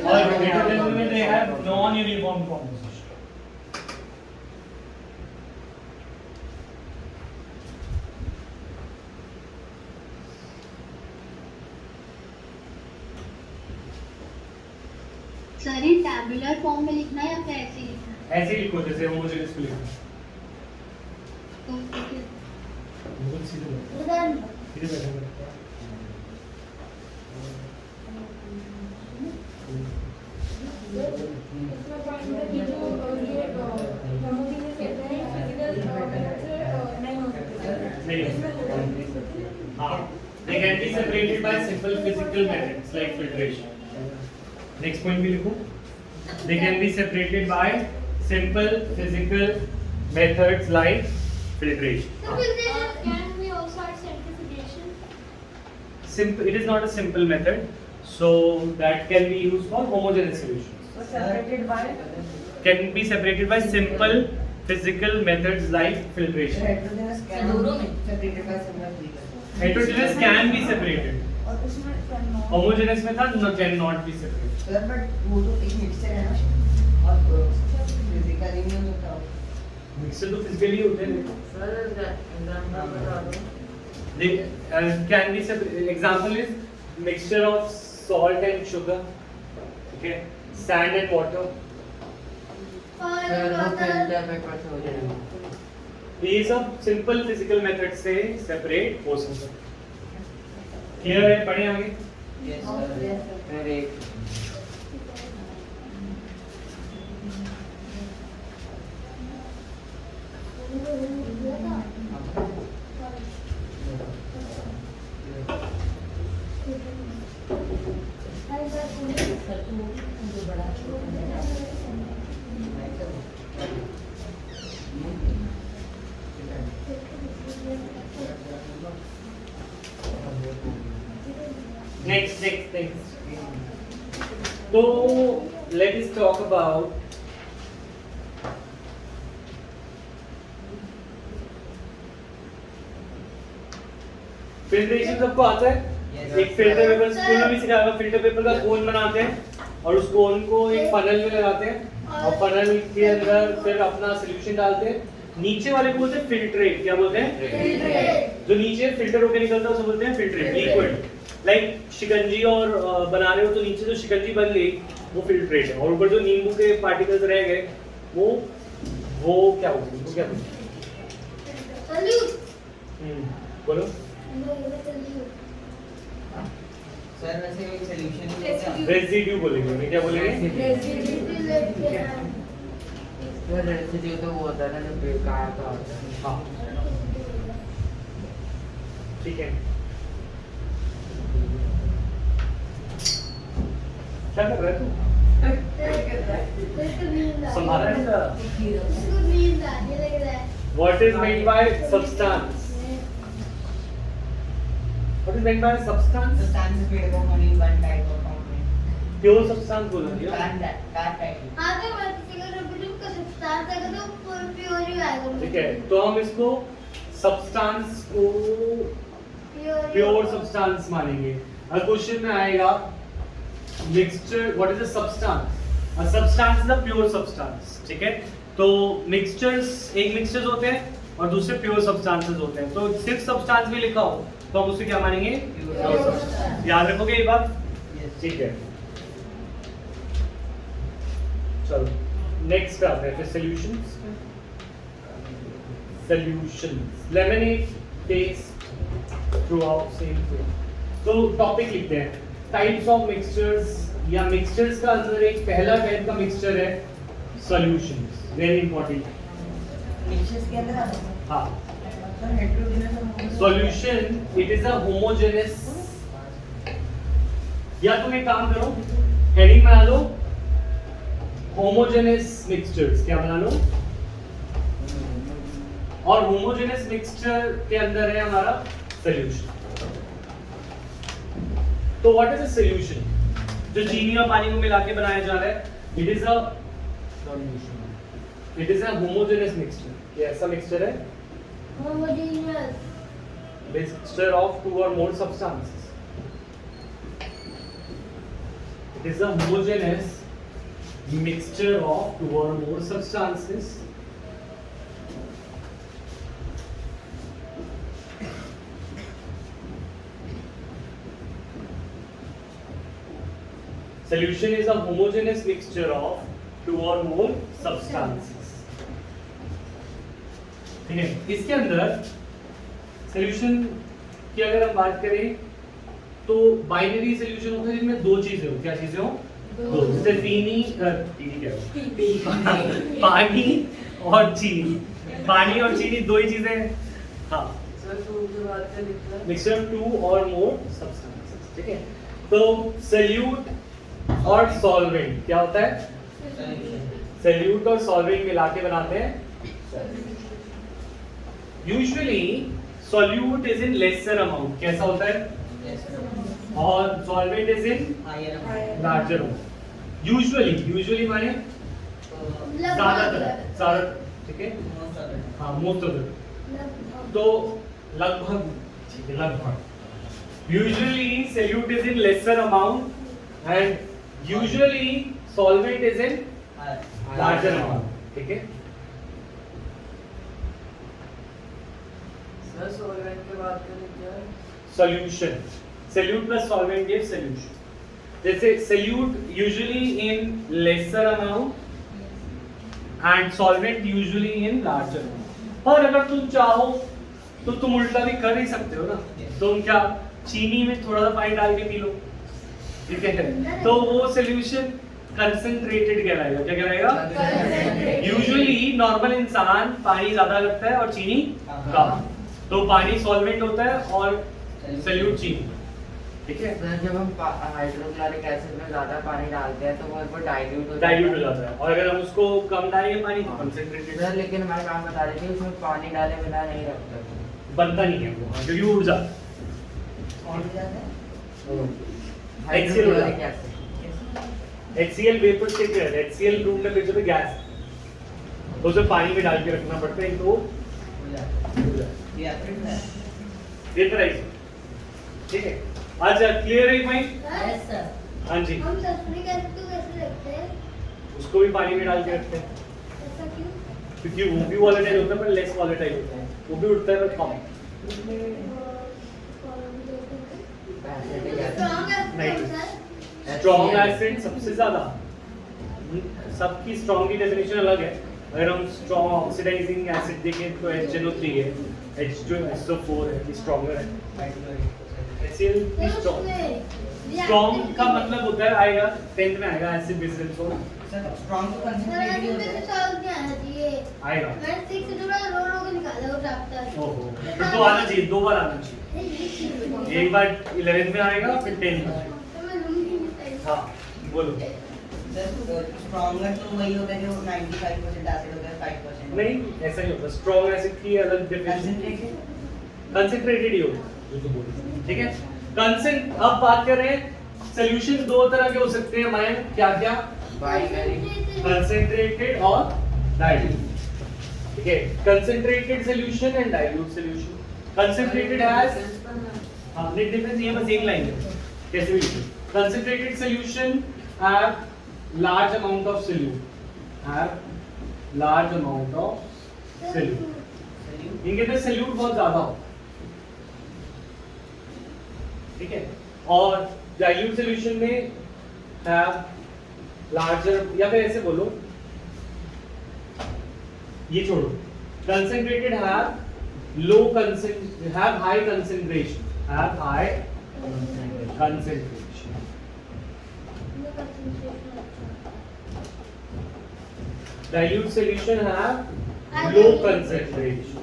Speaker 1: और हेटेरोजेनियस में they have non uniform composition.
Speaker 3: Sir ये टैबुलर फॉर्म में लिखना है या फिर ऐसे ही लिखना है?
Speaker 1: ऐसे ही लिखो जैसे होमोजेनियस में लिखा है।
Speaker 3: तो ठीक है।
Speaker 1: बिल्कुल सीधे लिखो।
Speaker 3: इधर
Speaker 1: सीधे बैठा करो। नहीं, हाँ, they can be separated by simple physical methods like filtration. Next point भी लिखो। They can be separated by simple physical methods like filtration.
Speaker 3: Can we also add centrifugation?
Speaker 1: simple, it is not a simple method, so that can be used for homogeneous solutions.
Speaker 4: So separated by
Speaker 1: Can be separated by simple physical methods like filtration.
Speaker 4: heterogeneous can be separated by similar physical.
Speaker 1: Heterogeneous can be separated.
Speaker 3: और उसमें करना
Speaker 1: Homogeneous में था no, can not be separated.
Speaker 4: Sir but वो तो एक mixture है ना और फिजिकली नहीं हो सकता
Speaker 1: मिक्सर तो फिजिकली होते हैं.
Speaker 2: सर एग्जांपल बता दो.
Speaker 1: They can be separated. Example is mixture of salt and sugar. Okay, sand and water.
Speaker 2: Sir वो फिल्टर पेपर से हो जाएगा.
Speaker 1: ये सब सिंपल फिजिकल मेथड से सेपरेट हो सकता है. क्लियर है? पढ़े आगे.
Speaker 2: Yes sir. फिर एक
Speaker 1: next. So let us talk about filtration. सबको आता है?
Speaker 4: Yes.
Speaker 1: एक फिल्टर पेपर स्कूल में भी सिखाया होगा. फिल्टर पेपर का कोन बनाते हैं और उस कोन को एक फनल में लगाते हैं और फनल के अंदर फिर अपना सॉल्यूशन डालते हैं. नीचे वाले को बोलते हैं फिल्ट्रेट. क्या बोलते हैं?
Speaker 3: फिल्ट्रेट.
Speaker 1: जो नीचे फिल्टर होकर निकलता है उसे बोलते हैं फिल्ट्रेट. लिक्विड लाइक शिकंजी और बना रहे हो तो नीचे जो शिकंजी बन गई वो फिल्ट्रेट है और ऊपर जो नींबू के पार्टिकल्स रह गए वो क्या होती है? वो क्या होती है?
Speaker 3: सॉल्यूट.
Speaker 1: बोलो.
Speaker 4: सर वैसे एक सॉल्यूशन ही होता है
Speaker 1: रेसिड्यू बोलेंगे. क्या बोलेंगे?
Speaker 2: सर रेसिड्यू तो वो होता है ना जो बेकार का होता है.
Speaker 1: हाँ ठीक है. क्या कर रहा है तू? संभाला है ना? What is meant by substance? What is meant by substance?
Speaker 4: substance is made up of only one type of component.
Speaker 1: Pure substance बोला दिया.
Speaker 4: That type.
Speaker 3: हाँ तो मैं किसी का रिपीट का सब्सटेंस अगर तो प्योर ही आएगा.
Speaker 1: ठीक है तो हम इसको substance को pure substance मानेंगे. अगर क्वेश्चन में आएगा mixture, what is a substance? A substance is a pure substance. ठीक है तो mixtures एक mixtures होते हैं और दूसरे pure substances होते हैं. तो सिर्फ substance भी लिखा हो तो हम उसे क्या मानेंगे? Pure substance. याद रखोगे ये बात?
Speaker 4: Yes.
Speaker 1: ठीक है. चलो नेक्स्ट आते हैं फिर solutions. Solutions lemonade test through out same food. तो टॉपिक लिखते हैं टाइप्स ऑफ मिक्सचर्स या मिक्सचर्स का अंदर एक पहला टाइप का मिक्सचर है सॉल्यूशंस. Very important.
Speaker 4: Mixtures के अंदर आता है
Speaker 1: हाँ
Speaker 4: sir heterogeneous
Speaker 1: solution it is a homogeneous. या तुम एक काम करो हेडिंग बना लो होमोजेनस मिक्सचर्स. क्या बना लो? और होमोजेनस मिक्सचर के अंदर है हमारा सॉल्यूशन. तो व्हाट इज अ सॉल्यूशन? जो चीनी और पानी को मिला के बनाया जा रहा है it is a homogeneous mixture. ये ऐसा मिक्सचर है
Speaker 3: homogeneous.
Speaker 1: mixture of two or more substances. It is a homogeneous mixture of two or more substances. Solution is a homogeneous mixture of two or more substances. ठीक है. इसके अंदर solution की अगर हम बात करें तो बाइनरी सॉल्यूशन होता है जिनमें दो चीजें हो. क्या चीजें हो? दो. जैसे चीनी क्या हो? पानी और चीनी. पानी और चीनी दो ही चीजें हैं. हाँ
Speaker 2: सर टू की बात कर लिखा है.
Speaker 1: मिक्सचर ऑफ टू और मोर सब्सटेंसेस. ठीक है तो सॉल्यूट और सॉल्वेंट क्या होता है? सॉल्यूट और सॉल्वेंट मिला के बनाते हैं. Usually solute is in lesser amount. कैसा होता है? और solvent is in larger amount. Usually माने ज्यादातर, ठीक है, हाँ मोस्ट ऑफ द, तो लगभग, ठीक है, लगभग। Usually solute is in lesser amount and usually solvent is in larger amount, ठीक है।
Speaker 2: सर सॉल्वेंट की बात करें क्या है?
Speaker 1: Solution, solute plus solvent gives solution. जैसे solute usually in lesser amount and solvent usually in larger amount. और अगर तुम चाहो तो तुम उल्टा भी कर ही सकते हो ना, तुम क्या चीनी में थोड़ा सा पानी डाल के पी लो, ठीक है, तो वो सॉल्यूशन कंसंट्रेटेड कहलाएगा। क्या कहलाएगा? यूजुअली नॉर्मल इंसान पानी ज्यादा लगता है और चीनी कम, तो पानी सॉल्वेंट होता है और सॉल्यूट चीनी, ठीक है।
Speaker 2: सर जब हम हाइड्रोक्लोरिक एसिड में ज्यादा पानी डालते हैं तो वो डाइल्यूट हो
Speaker 1: जाता है, और अगर हम उसको कम डालेंगे पानी तो कंसंट्रेटेड
Speaker 2: सर, लेकिन हमारे काम बता रहे थे उसमें पानी डाले बिना नहीं रखते
Speaker 1: बनता नहीं है वो, क्योंकि वो उड़ जाता है।
Speaker 2: Hydrochloric acid.
Speaker 1: HCl वेपर से क्या है, HCl रूम में भेजो तो गैस, तो उसे पानी में डाल के रखना पड़ता है, तो वेपराइज, ठीक है। अच्छा, क्लियर है पॉइंट? हाँ जी,
Speaker 3: हम सल्फ्यूरिक एसिड को कैसे रखते हैं?
Speaker 1: उसको भी पानी में डाल के रखते हैं,
Speaker 3: ऐसा क्यों?
Speaker 1: क्योंकि वो भी वॉलेटाइल होता है पर लेस वॉलेटाइल होता है, वो भी उड़ता है पर कम। स्ट्रॉन्ग एसिड सबसे ज्यादा, सबकी स्ट्रॉन्ग की डेफिनेशन अलग है। अगर हम स्ट्रॉन्ग ऑक्सीडाइजिंग एसिड देखें तो HNO3 है, H2SO4 है, ये स्ट्रॉन्गर है। HCl स्ट्रॉन्ग का मतलब होता है, आएगा 10th में आएगा एसिड बेस रेशो
Speaker 4: स्ट्रॉन्ग तो कंसंट्रेटेड ही होता है।
Speaker 1: आएगा।
Speaker 3: मैं 6 से थोड़ा रो के निकाला वो चैप्टर।
Speaker 1: ओहो, तो आना चाहिए, 2 बार आना चाहिए, एक बार 11th में आएगा फिर 10th में। हाँ बोलो।
Speaker 4: स्ट्रॉन्गर तो वही होता है जो 95% एसिड होता है, 5%
Speaker 1: नहीं, ऐसा ही होता है, स्ट्रॉन्ग एसिड की अलग डेफिनेशन, कंसंट्रेटेड ही होता है, ठीक है। अब बात कर रहे हैं सॉल्यूशन, 2 तरह के हो सकते हैं मायन, क्या क्या? कंसंट्रेटेड और डाइल्यूट, ठीक है। Concentrated solution and dilute solution. Concentrated has, हां नेट डिफरेंस ये बस एक लाइन है, कैसे भी concentrated solution have large amount of solute, इनके अंदर सॉल्यूट बहुत ज्यादा हो, ठीक है। और डाइल्यूट सॉल्यूशन में हैव लार्जर, या फिर ऐसे बोलो, ये छोड़ो, concentrated have high concentration, dilute solution have low concentration.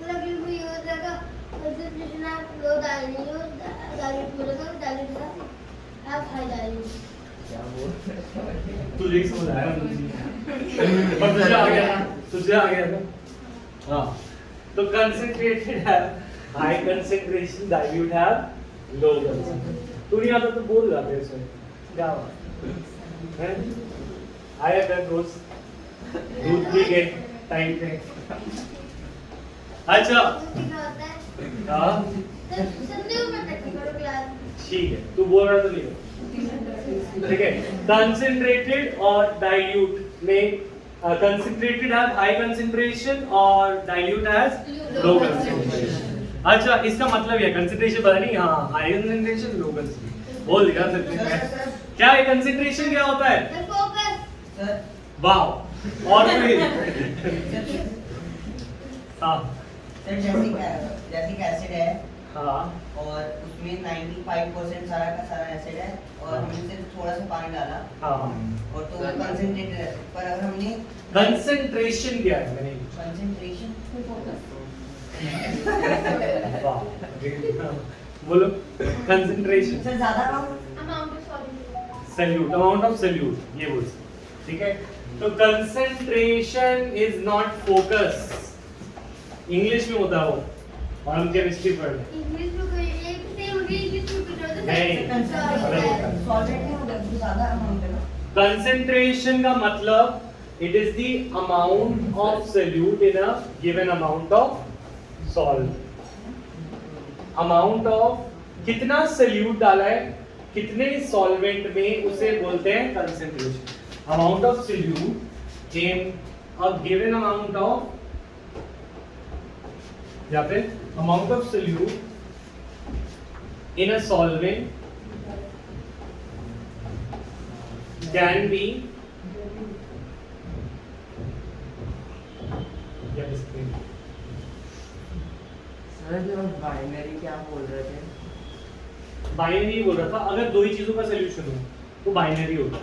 Speaker 3: मतलब ये भी हो जाएगा, concentration आप low dilute बोलेगा, dilute आप high dilute।
Speaker 1: तुझे ही समझ आया मुझे, पर तुझे आ गया ना, हाँ। तो concentrated have high concentration, dilute have low concentration। तू नहीं आता तो बोल रहा तेरे से, क्या बात है? आया कर रोज दूध पी के टाइम पे। अच्छा हाँ ठीक है, तू बोल रहा तो नहीं, ठीक है। कंसंट्रेटेड और डाइल्यूट में कंसंट्रेटेड हैव हाई कंसंट्रेशन और डाइल्यूट हैज लो कंसंट्रेशन। अच्छा, इसका मतलब ये कंसंट्रेशन पता नहीं, हाँ हाई कंसंट्रेशन लो कंसंट्रेशन बोल दिया सर। क्या है कंसंट्रेशन, क्या होता है? वाह, और फिर हाँ
Speaker 4: जैसे एसिड है,
Speaker 1: हाँ,
Speaker 4: और उसमें 95% सारा का सारा एसिड है, और हमने सिर्फ थोड़ा सा पानी डाला,
Speaker 1: हाँ,
Speaker 4: और तो कंसंट्रेटेड है। पर अगर हमने
Speaker 1: कंसंट्रेशन क्या है? मैंने
Speaker 4: कंसंट्रेशन
Speaker 1: वाह, बोलो कंसंट्रेशन
Speaker 4: सर ज्यादा
Speaker 1: सॉल्यूट, अमाउंट ऑफ सॉल्यूट, ये बोल, ठीक है। तो concentration is not focus, English में होता है वो, और हम केमिस्ट्री पढ़ रहे हैं।
Speaker 3: इंग्लिश में कोई एक सेम भी किसी पीटर
Speaker 1: नहीं।
Speaker 4: सॉल्वेंट नहीं होगा तो ज्यादा अमाउंट है ना।
Speaker 1: कंसेंट्रेशन का मतलब it is the amount of solute in a given amount of solve. Amount of कितना सोल्यूट डाला है कितने सॉल्वेंट में, उसे बोलते हैं concentration. Amount of solute in a given amount of, या फिर amount of solute in a solvent can be
Speaker 2: sir जो बाइनरी क्या बोल रहे थे?
Speaker 1: बाइनरी बोल रहा था, अगर दो ही चीजों का सोल्यूशन हो तो बाइनरी होता है।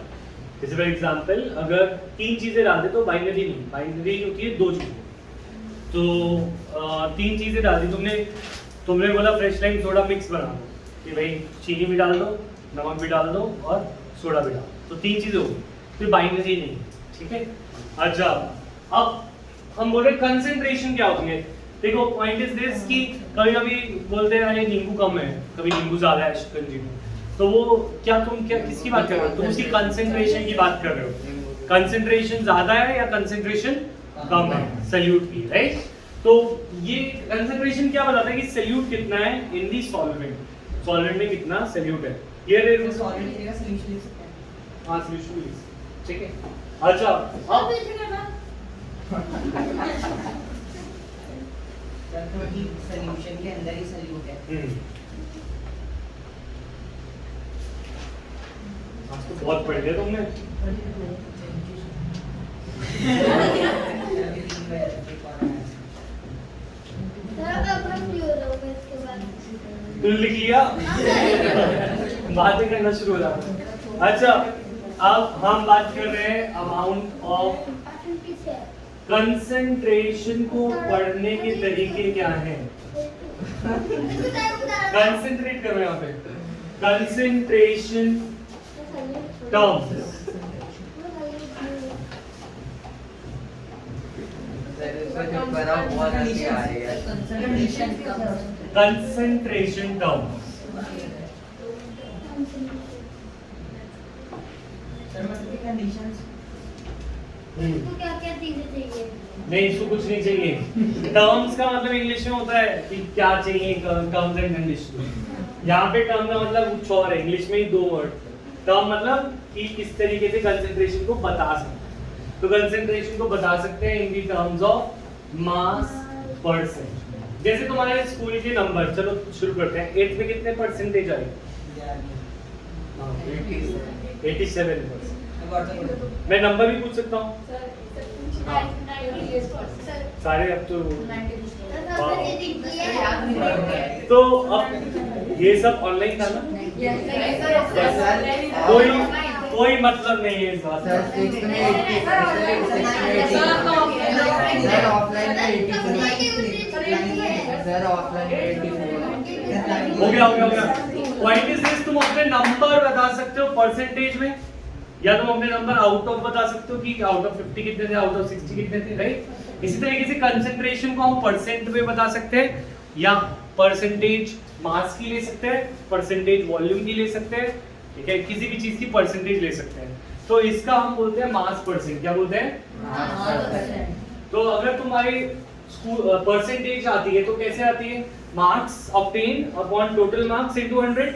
Speaker 1: जैसे फॉर एग्जांपल अगर तीन चीजें डाल दे तो बाइनरी नहीं, बाइनरी होती है दो चीजें। तो तीन चीजें डाल दी तुमने बोला फ्रेश लाइम सोडा मिक्स बना दो, कि भाई चीनी भी डाल दो, नमक भी डाल दो और सोडा भी डाल दो, तो तीन चीजें हो गई, तो बाइनरी नहीं, ठीक है। अच्छा, अब हम बोल रहे कंसेंट्रेशन क्या होती है। देखो पॉइंट इज दिस कि कभी कभी बोलते हैं अरे नींबू कम है, कभी नींबू ज्यादा है शिकंजी में, तो वो तुम किसकी बात कर रहे हो? तुम उसकी कंसेंट्रेशन की बात कर रहे हो। कंसेंट्रेशन ज्यादा है या कंसेंट्रेशन कम है सल्यूट की, राइट। तो ये कंसेंट्रेशन क्या बताता है कि सल्यूट कितना है इन दी सॉल्वेंट, सॉल्वेंट में कितना सल्यूट है। क्लियर है?
Speaker 4: तो सॉल्वेंट की जगह सॉल्यूशन लिख सकते हैं।
Speaker 1: हाँ सॉल्यूशन भी लिख सकते हैं, ठीक है। अच्छा अब
Speaker 4: सॉल्यूशन के अंदर ही सॉल्यूट है।
Speaker 1: आज तो बहुत पढ़ लिया तुमने। तुम लिख लिया, बातें करना शुरू हो जाता। अच्छा, अब हम बात कर रहे हैं अमाउंट ऑफ कंसेंट्रेशन को पढ़ने के तरीके क्या हैं। कंसेंट्रेट करो यहाँ पे, कंसेंट्रेशन टर्म्स। कंसेंट्रेशन टर्म्स
Speaker 3: क्या-क्या चीजें चाहिए?
Speaker 1: नहीं, इसको कुछ नहीं चाहिए। टर्म्स का मतलब इंग्लिश में होता है कि क्या चाहिए, टर्म्स एंड कंडीशन। यहाँ पे टर्म का मतलब कुछ और है, इंग्लिश में ही दो वर्ड। टर्म मतलब कि किस तरीके से कंसेंट्रेशन को बता सकते हैं, तो कंसेंट्रेशन को बता सकते हैं in the terms of mass percent. जैसे तुम्हारे स्कूल के नंबर, चलो शुरू करते हैं। 8th में कितने परसेंटेज आए? 87%। मैं नंबर भी पूछ सकता हूँ सारे, अब तो अब ये सब ऑनलाइन था ना, कोई मतलब नहीं है इस बात का।
Speaker 2: सर ऑफलाइन में 84, सर ऑफलाइन में 84।
Speaker 1: हो गया। पॉइंट इज दिस, तुम अपने नंबर बता सकते हो परसेंटेज में, या तुम अपने नंबर आउट ऑफ बता सकते हो कि आउट ऑफ 50 कितने थे, आउट ऑफ 60 कितने थे, राइट। इसी तरीके से कंसेंट्रेशन को हम परसेंट में बता सकते हैं, या परसेंटेज मास की ले सकते हैं, परसेंटेज वॉल्यूम की ले सकते हैं, ठीक है, किसी भी चीज की परसेंटेज ले सकते हैं। तो इसका हम बोलते हैं मास परसेंट। क्या बोलते हैं? तो अगर तुम्हारी स्कूल परसेंटेज आती है तो कैसे आती है? Marks obtain upon total marks into 100।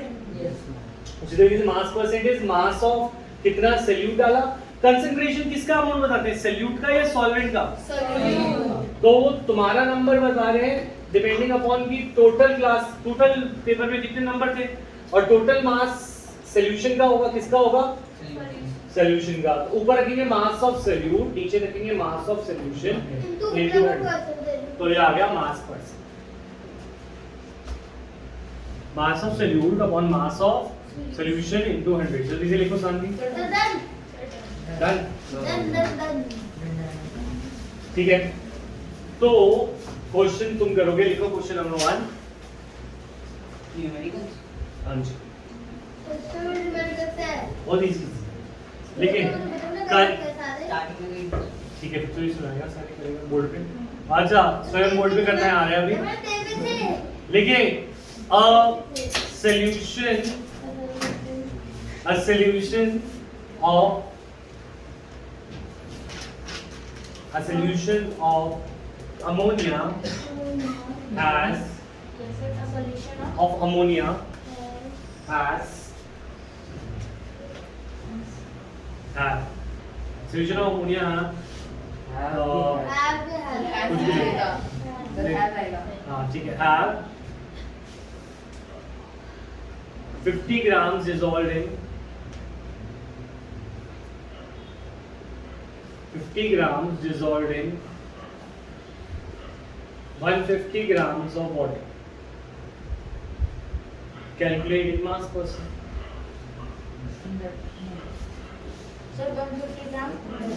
Speaker 1: उसी तरीके से मास परसेंटेज मास ऑफ कितना सल्यूट डाला। कंसेंट्रेशन किसका अमाउंट बताते हैं, सल्यूट का या सॉल्वेंट का? सल्यूट। तो वो तुम्हारा नंबर बता रहे हैं डिपेंडिंग अपॉन की टोटल क्लास, टोटल पेपर में कितने नंबर थे, और टोटल मास सॉल्यूशन का होगा, किसका होगा? सॉल्यूशन का। तो ऊपर रखेंगे मास ऑफ सॉल्यूट, नीचे रखेंगे मास ऑफ सॉल्यूशन इनटू 100, तो ये आ गया मास percent. Mass of solute upon mass of solution into 100। जल्दी से लिखो शांति। डन। ठीक है, तो क्वेश्चन तुम करोगे, लिखो क्वेश्चन नंबर 1। हाँ जी, बहुत इजी, लेकिन ठीक है, तो ये सुनाएगा सारे करेगा बोर्ड पे। अच्छा, स्वयं बोर्ड पे करना है, आ रहा है अभी। लेकिन solution a solution of ammonia has of ammonia has solution of ammonia ठीक है have 50 grams dissolved in 50 grams dissolved in 150 grams of water. Calculate its mass percent.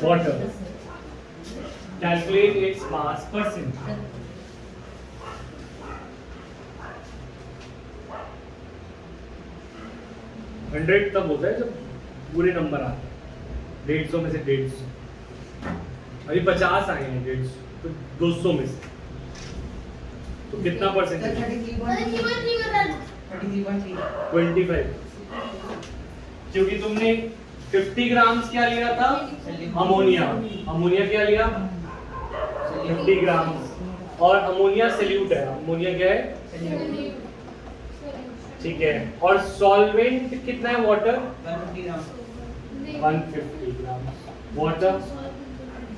Speaker 1: Water. Calculate its mass percent. Hundred तब होता है जब पूरे number आते हैं 150 में से 150 अभी 50 आए हैं 150 तो 200 में से तो कितना परसेंटेज 25 क्योंकि तुमने 50 ग्राम्स क्या लिया था अमोनिया क्या लिया 50 ग्राम्स और अमोनिया सल्यूट है अमोनिया क्या है ठीक है और सॉल्वेंट कितना है water 150 gram water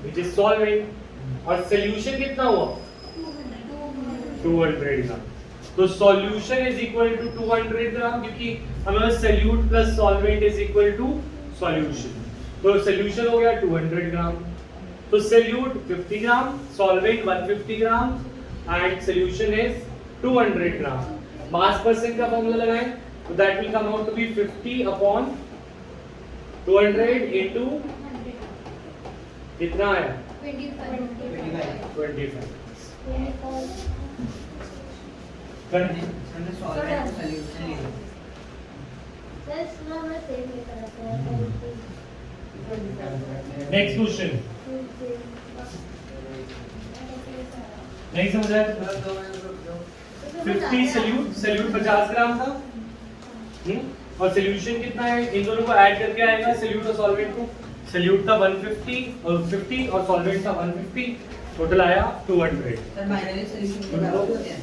Speaker 1: which is solvent और सॉल्यूशन कितना हुआ 200 ग्राम तो solution is equal to 200 gram क्योंकि हमें solute plus solvent is equal to solution तो सॉल्यूशन हो गया 200 ग्राम तो solute 50 gram solvent 150 gram and solution is 200 gram mass percent का फॉर्मूला लगाएं तो that will come out to be 50 upon 200 into कितना है 25 नेक्स्ट क्वेश्चन नहीं समझ आया 50 सल्यूट 50 ग्राम था और सॉल्यूशन कितना है इन दोनों को ऐड करके आएगा सल्यूट और सॉल्वेंट को सल्यूट था 150 और 50 और सॉल्वेंट था 150 टोटल आया 200
Speaker 4: सर फाइनली सॉल्यूशन के बराबर होते हैं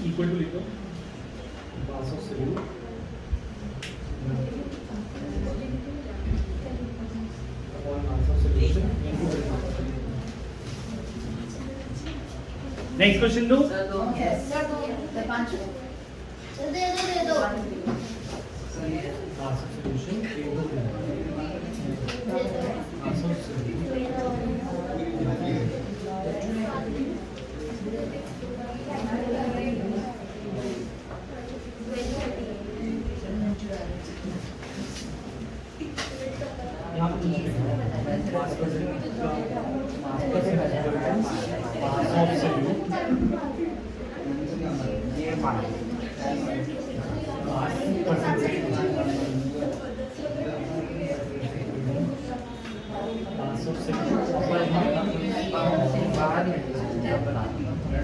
Speaker 1: इक्वल टू लिखो mass of solute next question दो
Speaker 3: दे दो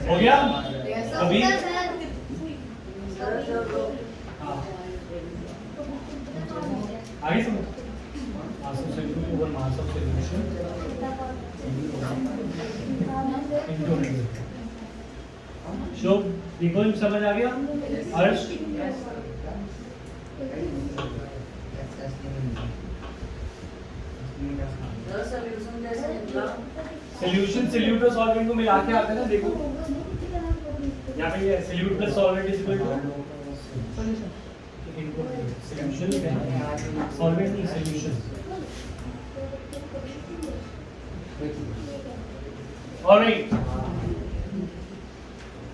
Speaker 1: हो गया अभी आगे समझ mass of solution over mass of solution show देखो समझ आ गया हर्ष सॉल्यूशन सॉल्यूट और सॉल्वेंट को मिला के आता है ना देखो यहाँ पे ये solute plus solvent is equal to solution solvent नहीं सॉल्यूशन ऑलराइट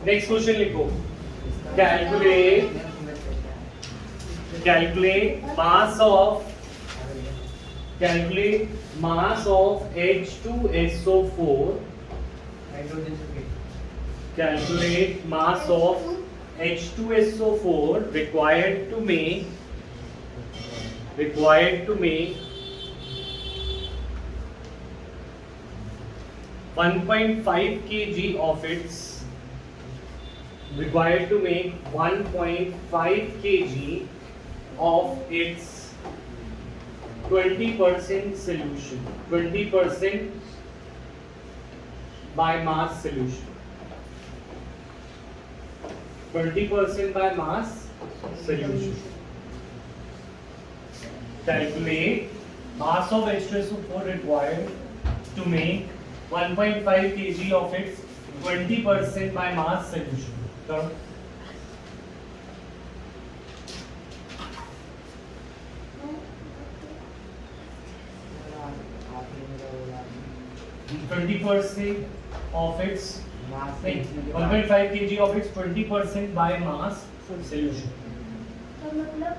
Speaker 1: नेक्स्ट क्वेश्चन लिखो calculate mass of H2SO4 calculate mass of H2SO4 required to make 1.5 kg of its required to make 1.5 kg of its 20% solution, 20% by mass solution, 20% by mass solution. Calculate mass of H2SO4 required to make 1.5 kg of its 20% by mass solution. करो. Twenty percent of its 1.5 kg of its 20% by mass solution.
Speaker 3: तो मतलब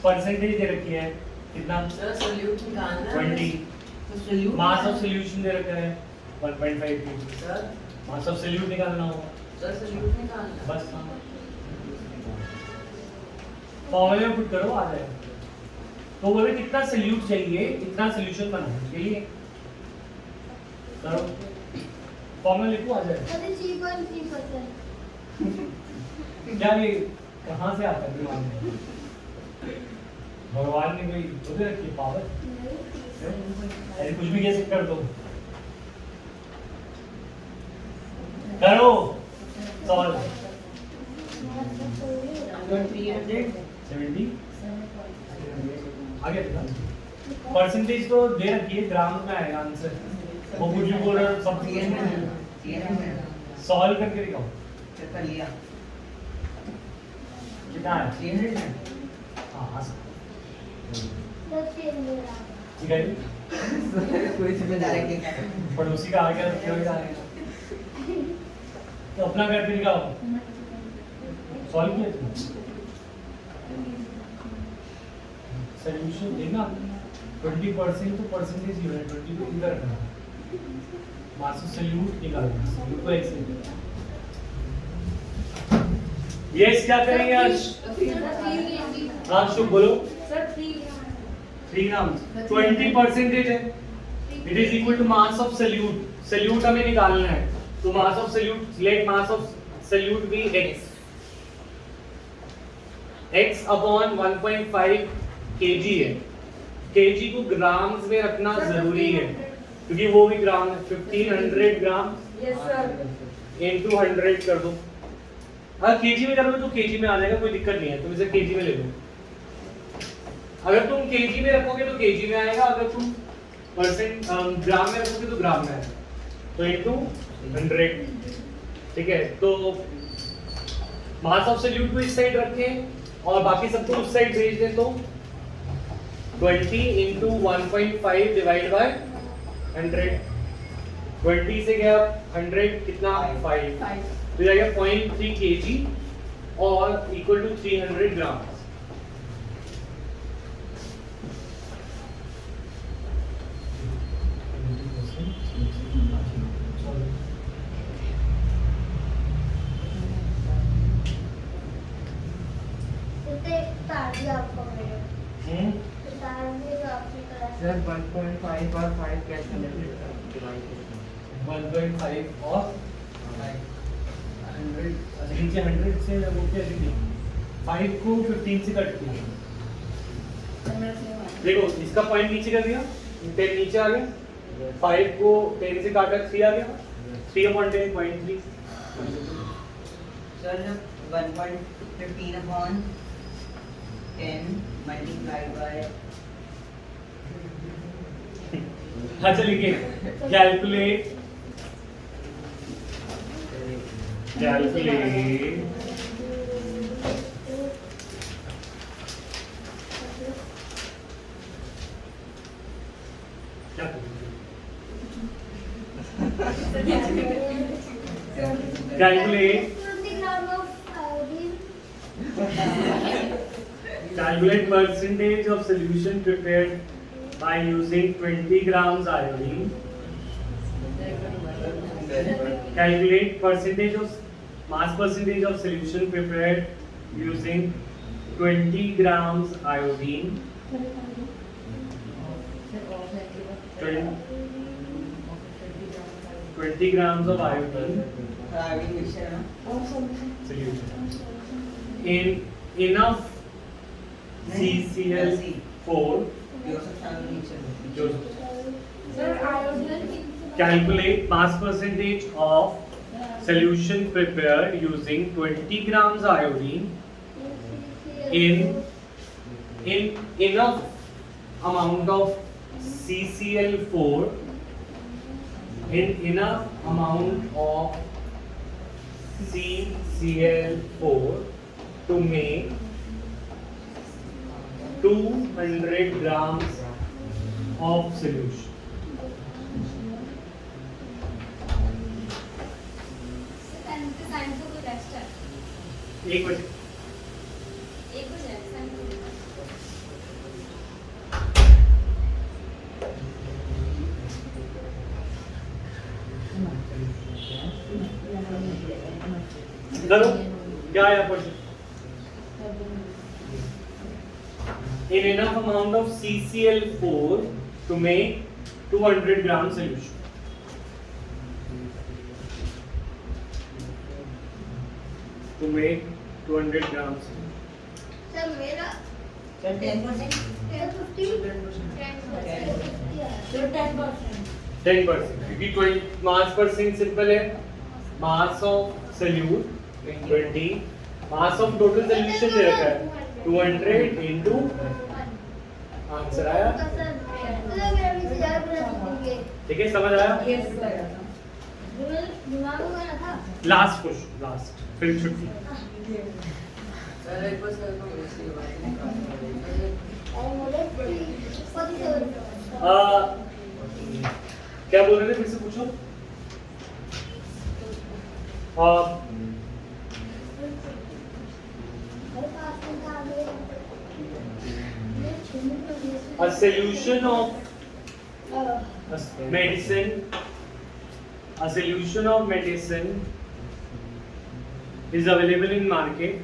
Speaker 1: percentage दे रखी है कितना?
Speaker 2: Sir solute निकालना
Speaker 1: 20.
Speaker 2: तो solute
Speaker 1: mass of solution दे रखा है 1.5 kg.
Speaker 2: Sir
Speaker 1: mass of solute निकालना होगा
Speaker 2: सर सॉल्यूट निकालना
Speaker 1: बस. फॉर्मूले में पुट करो आ जाएगा. तो बोले कितना सॉल्यूट चाहिए इतना सॉल्यूशन बनाने के लिए करो. फॉर्मूला लिखो आ जाएगा.
Speaker 3: अरे 3.3%.
Speaker 1: क्या ये कहाँ से आता है दिमाग में? भगवान ने कोई उधर रखी है पावर? अरे कुछ भी कैसे कर दो. करो सॉल्व. 70 आगे था. परसेंटेज तो दे रखी है ग्राम में आएगा आंसर. वो कुछ भी बोल रहा है सब सॉल्व करके दिखाओ.
Speaker 4: कर लिया
Speaker 1: कितना है?
Speaker 4: 300 है.
Speaker 1: हाँ
Speaker 3: तो 3 मेरा.
Speaker 1: ठीक है.
Speaker 2: कोई जिम्मेदारी नहीं है
Speaker 1: पड़ोसी का आ गया तो क्यों जा रहे हैं? तो अपना करके दिखाओ. सॉल्व किया तुमने? सॉल्यूशन देना 20% तो परसेंटेज ही है. 20 को इधर रखना. मास ऑफ सॉल्यूट निकालना. सॉल्यूट को ऐसे यस क्या करेंगे आज? हाँ शुभ बोलो. 3 ग्राम 20% है. It is equal to mass of solute. Solute हमें निकालना है तो mass of solute let mass of solute be x upon 1.5 kg है. kg को ग्राम्स में रखना जरूरी है क्योंकि वो भी ग्राम है. 1500 ग्राम इनटू 100 कर दो. अगर केजी में करोगे तो केजी में आ जाएगा. कोई दिक्कत नहीं है. तुम इसे केजी में ले लो. अगर तुम केजी में रखोगे तो केजी में आएगा. अगर तुम परसेंट ग्राम में रखोगे तो ग्राम में आएगा. तो इनटू 100. ठीक है. तो मास ऑफ सॉल्यूट को इस साइड रखें और बाकी सबको उस साइड भेज दें. तो 20 into 1.5 डिवाइड बाय 100. 20 से गया 100 कितना 5 तो जाएगा 0.3 kg और इक्वल टू 300 ग्राम.
Speaker 2: सर 1.5 और 5 कैसे डिवाइड
Speaker 1: 1.5 और 100. नीचे 100 से वो कैसे नहीं 5 को 15 से कट किया. देखो इसका पॉइंट नीचे कर दिया. 10 नीचे आ गया. 5 को 10 से काटा 3 आ गया. 3 upon 10 0.3.
Speaker 4: Sir 1.15 upon 10 multiplied by
Speaker 1: अच्छा लिखिए calculate calculate percentage of solution prepared by using 20 grams iodine. Calculate percentage of mass percentage of solution prepared using 20 grams iodine 20 grams of iodine
Speaker 4: iodine mixture है ना
Speaker 1: solution in enough CCl4
Speaker 4: pure substance mixture
Speaker 3: sir iodine
Speaker 1: calculate mass percentage of solution prepared using 20 grams iodine in enough amount of CCl4 in enough amount of CCl4 to make 200 grams of solution.
Speaker 3: Science को कुछ extra
Speaker 1: एक बजे
Speaker 3: एक कुछ है science
Speaker 1: करो क्या है question in enough amount of CCl4 to make 200 gram solution. To make 200 grams.
Speaker 3: Sir मेरा
Speaker 4: सर 10%
Speaker 1: 10% क्योंकि 20 mass percent simple है mass of solute 20 mass of total solution दे रखा है 200 into आंसर आया ठीक है समझ आया
Speaker 3: दिमाग में ना था
Speaker 1: लास्ट क्वेश्चन लास्ट फिर छुट्टी
Speaker 2: सर एक बार सर को ऐसी बात नहीं
Speaker 3: और मुझे 47
Speaker 1: क्या बोल रहे थे फिर से पूछो a solution of medicine is available in market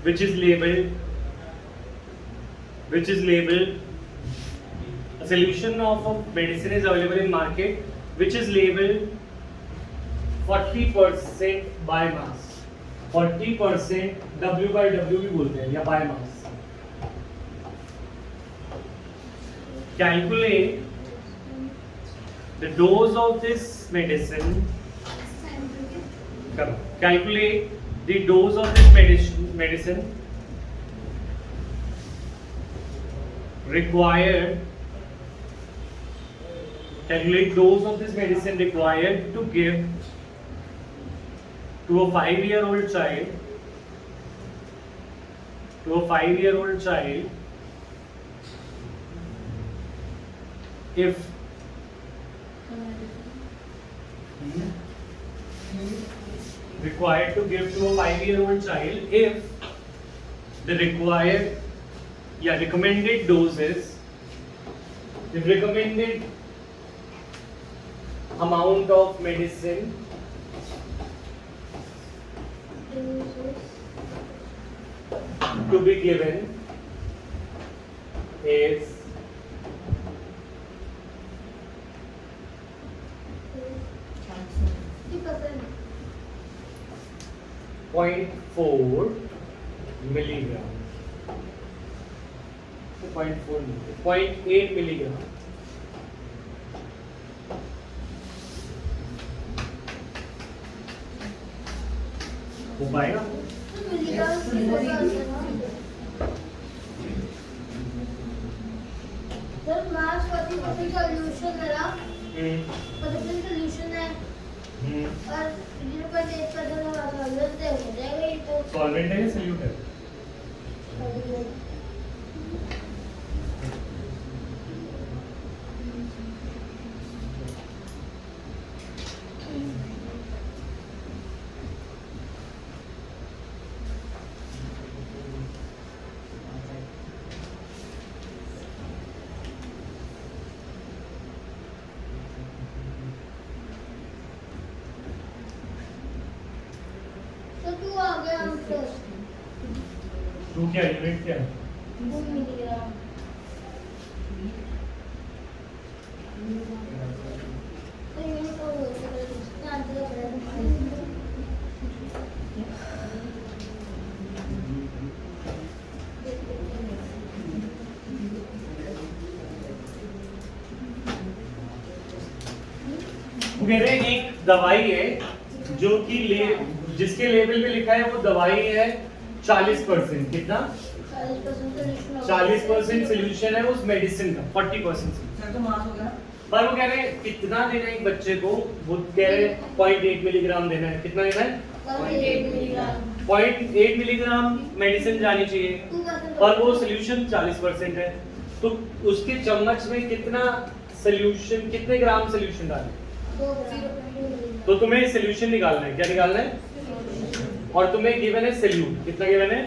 Speaker 1: which is labeled a solution of a medicine is available in market which is labeled 40% by mass 40% W by W भी बोलते हैं या by mass calculate the dose of this medicine calculate the dose of this medicine required calculate dose of this medicine required to give to a 5-year-old child if required to give to a 5-year-old child if the required recommended doses the recommended amount of medicine to be given is 0.4 milligram 0.8 milligram हो पाएगा
Speaker 3: sir मास 40% solution मेरा 40% solution है और 0.8% हमारा solvent है हो जाएगा ये तो
Speaker 1: सॉल्वेंट है या सॉल्यूट है
Speaker 3: तो तू आ गया आंसर
Speaker 1: टू क्या यूनिट क्या है
Speaker 3: 2 मिलीग्राम
Speaker 1: वो कह रहे हैं एक दवाई है जो कि जिसके लेबल पे लिखा है वो दवाई है 40%, कितना 40% सोल्यूशन है उस मेडिसिन का, 40%
Speaker 4: सर तो मास हो गया।
Speaker 1: पर वो कह रहे हैं कितना देना है एक बच्चे को, वो कह रहे हैं 0.8 मिलीग्राम देना है। कितना देना है? 0.8 मिलीग्राम मेडिसिन जानी चाहिए, पर वो सोल्यूशन 40% है, तो उसके चम्मच में कितना सोल्यूशन, कितने ग्राम सोल्यूशन डालें? तो तुम्हें सोल्यूशन निकालना है। क्या निकालना है? और तुम्हें गिवन है सोल्यूट। कितना गिवन है?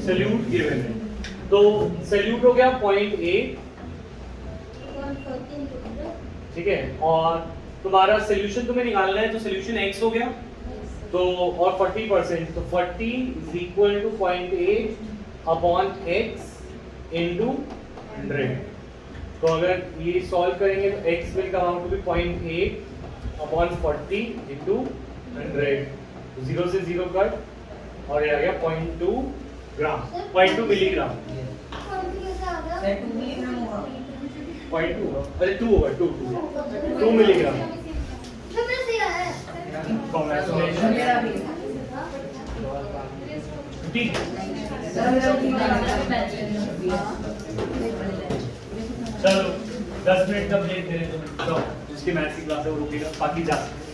Speaker 1: सोल्यूट गिवन है। तो सोल्यूट हो गया 0.8, ठीक है, और तुम्हारा सोल्यूशन तुम्हें निकालना है, तो सोल्यूशन x हो गया, तो और 40%, तो 40 is equal to 0.8 upon x into 100। तो अगर ये सॉल्व करेंगे तो x will come out to be 0.8 upon 40 into 100, 0 से 0 कट और ये आ गया 0.2 ग्राम, 0.2 मिलीग्राम,
Speaker 4: सर 2 मिलीग्राम होगा।
Speaker 1: 0.2 होगा, अरे 2 होगा, 2 मिलीग्राम।
Speaker 4: सर मेरा भी।
Speaker 1: ठीक, चलो 10 मिनट का ब्रेक दे रहे हैं, तो जिसकी मैथ्स की क्लास है वो रुकेगा, बाकी जा सकते हैं।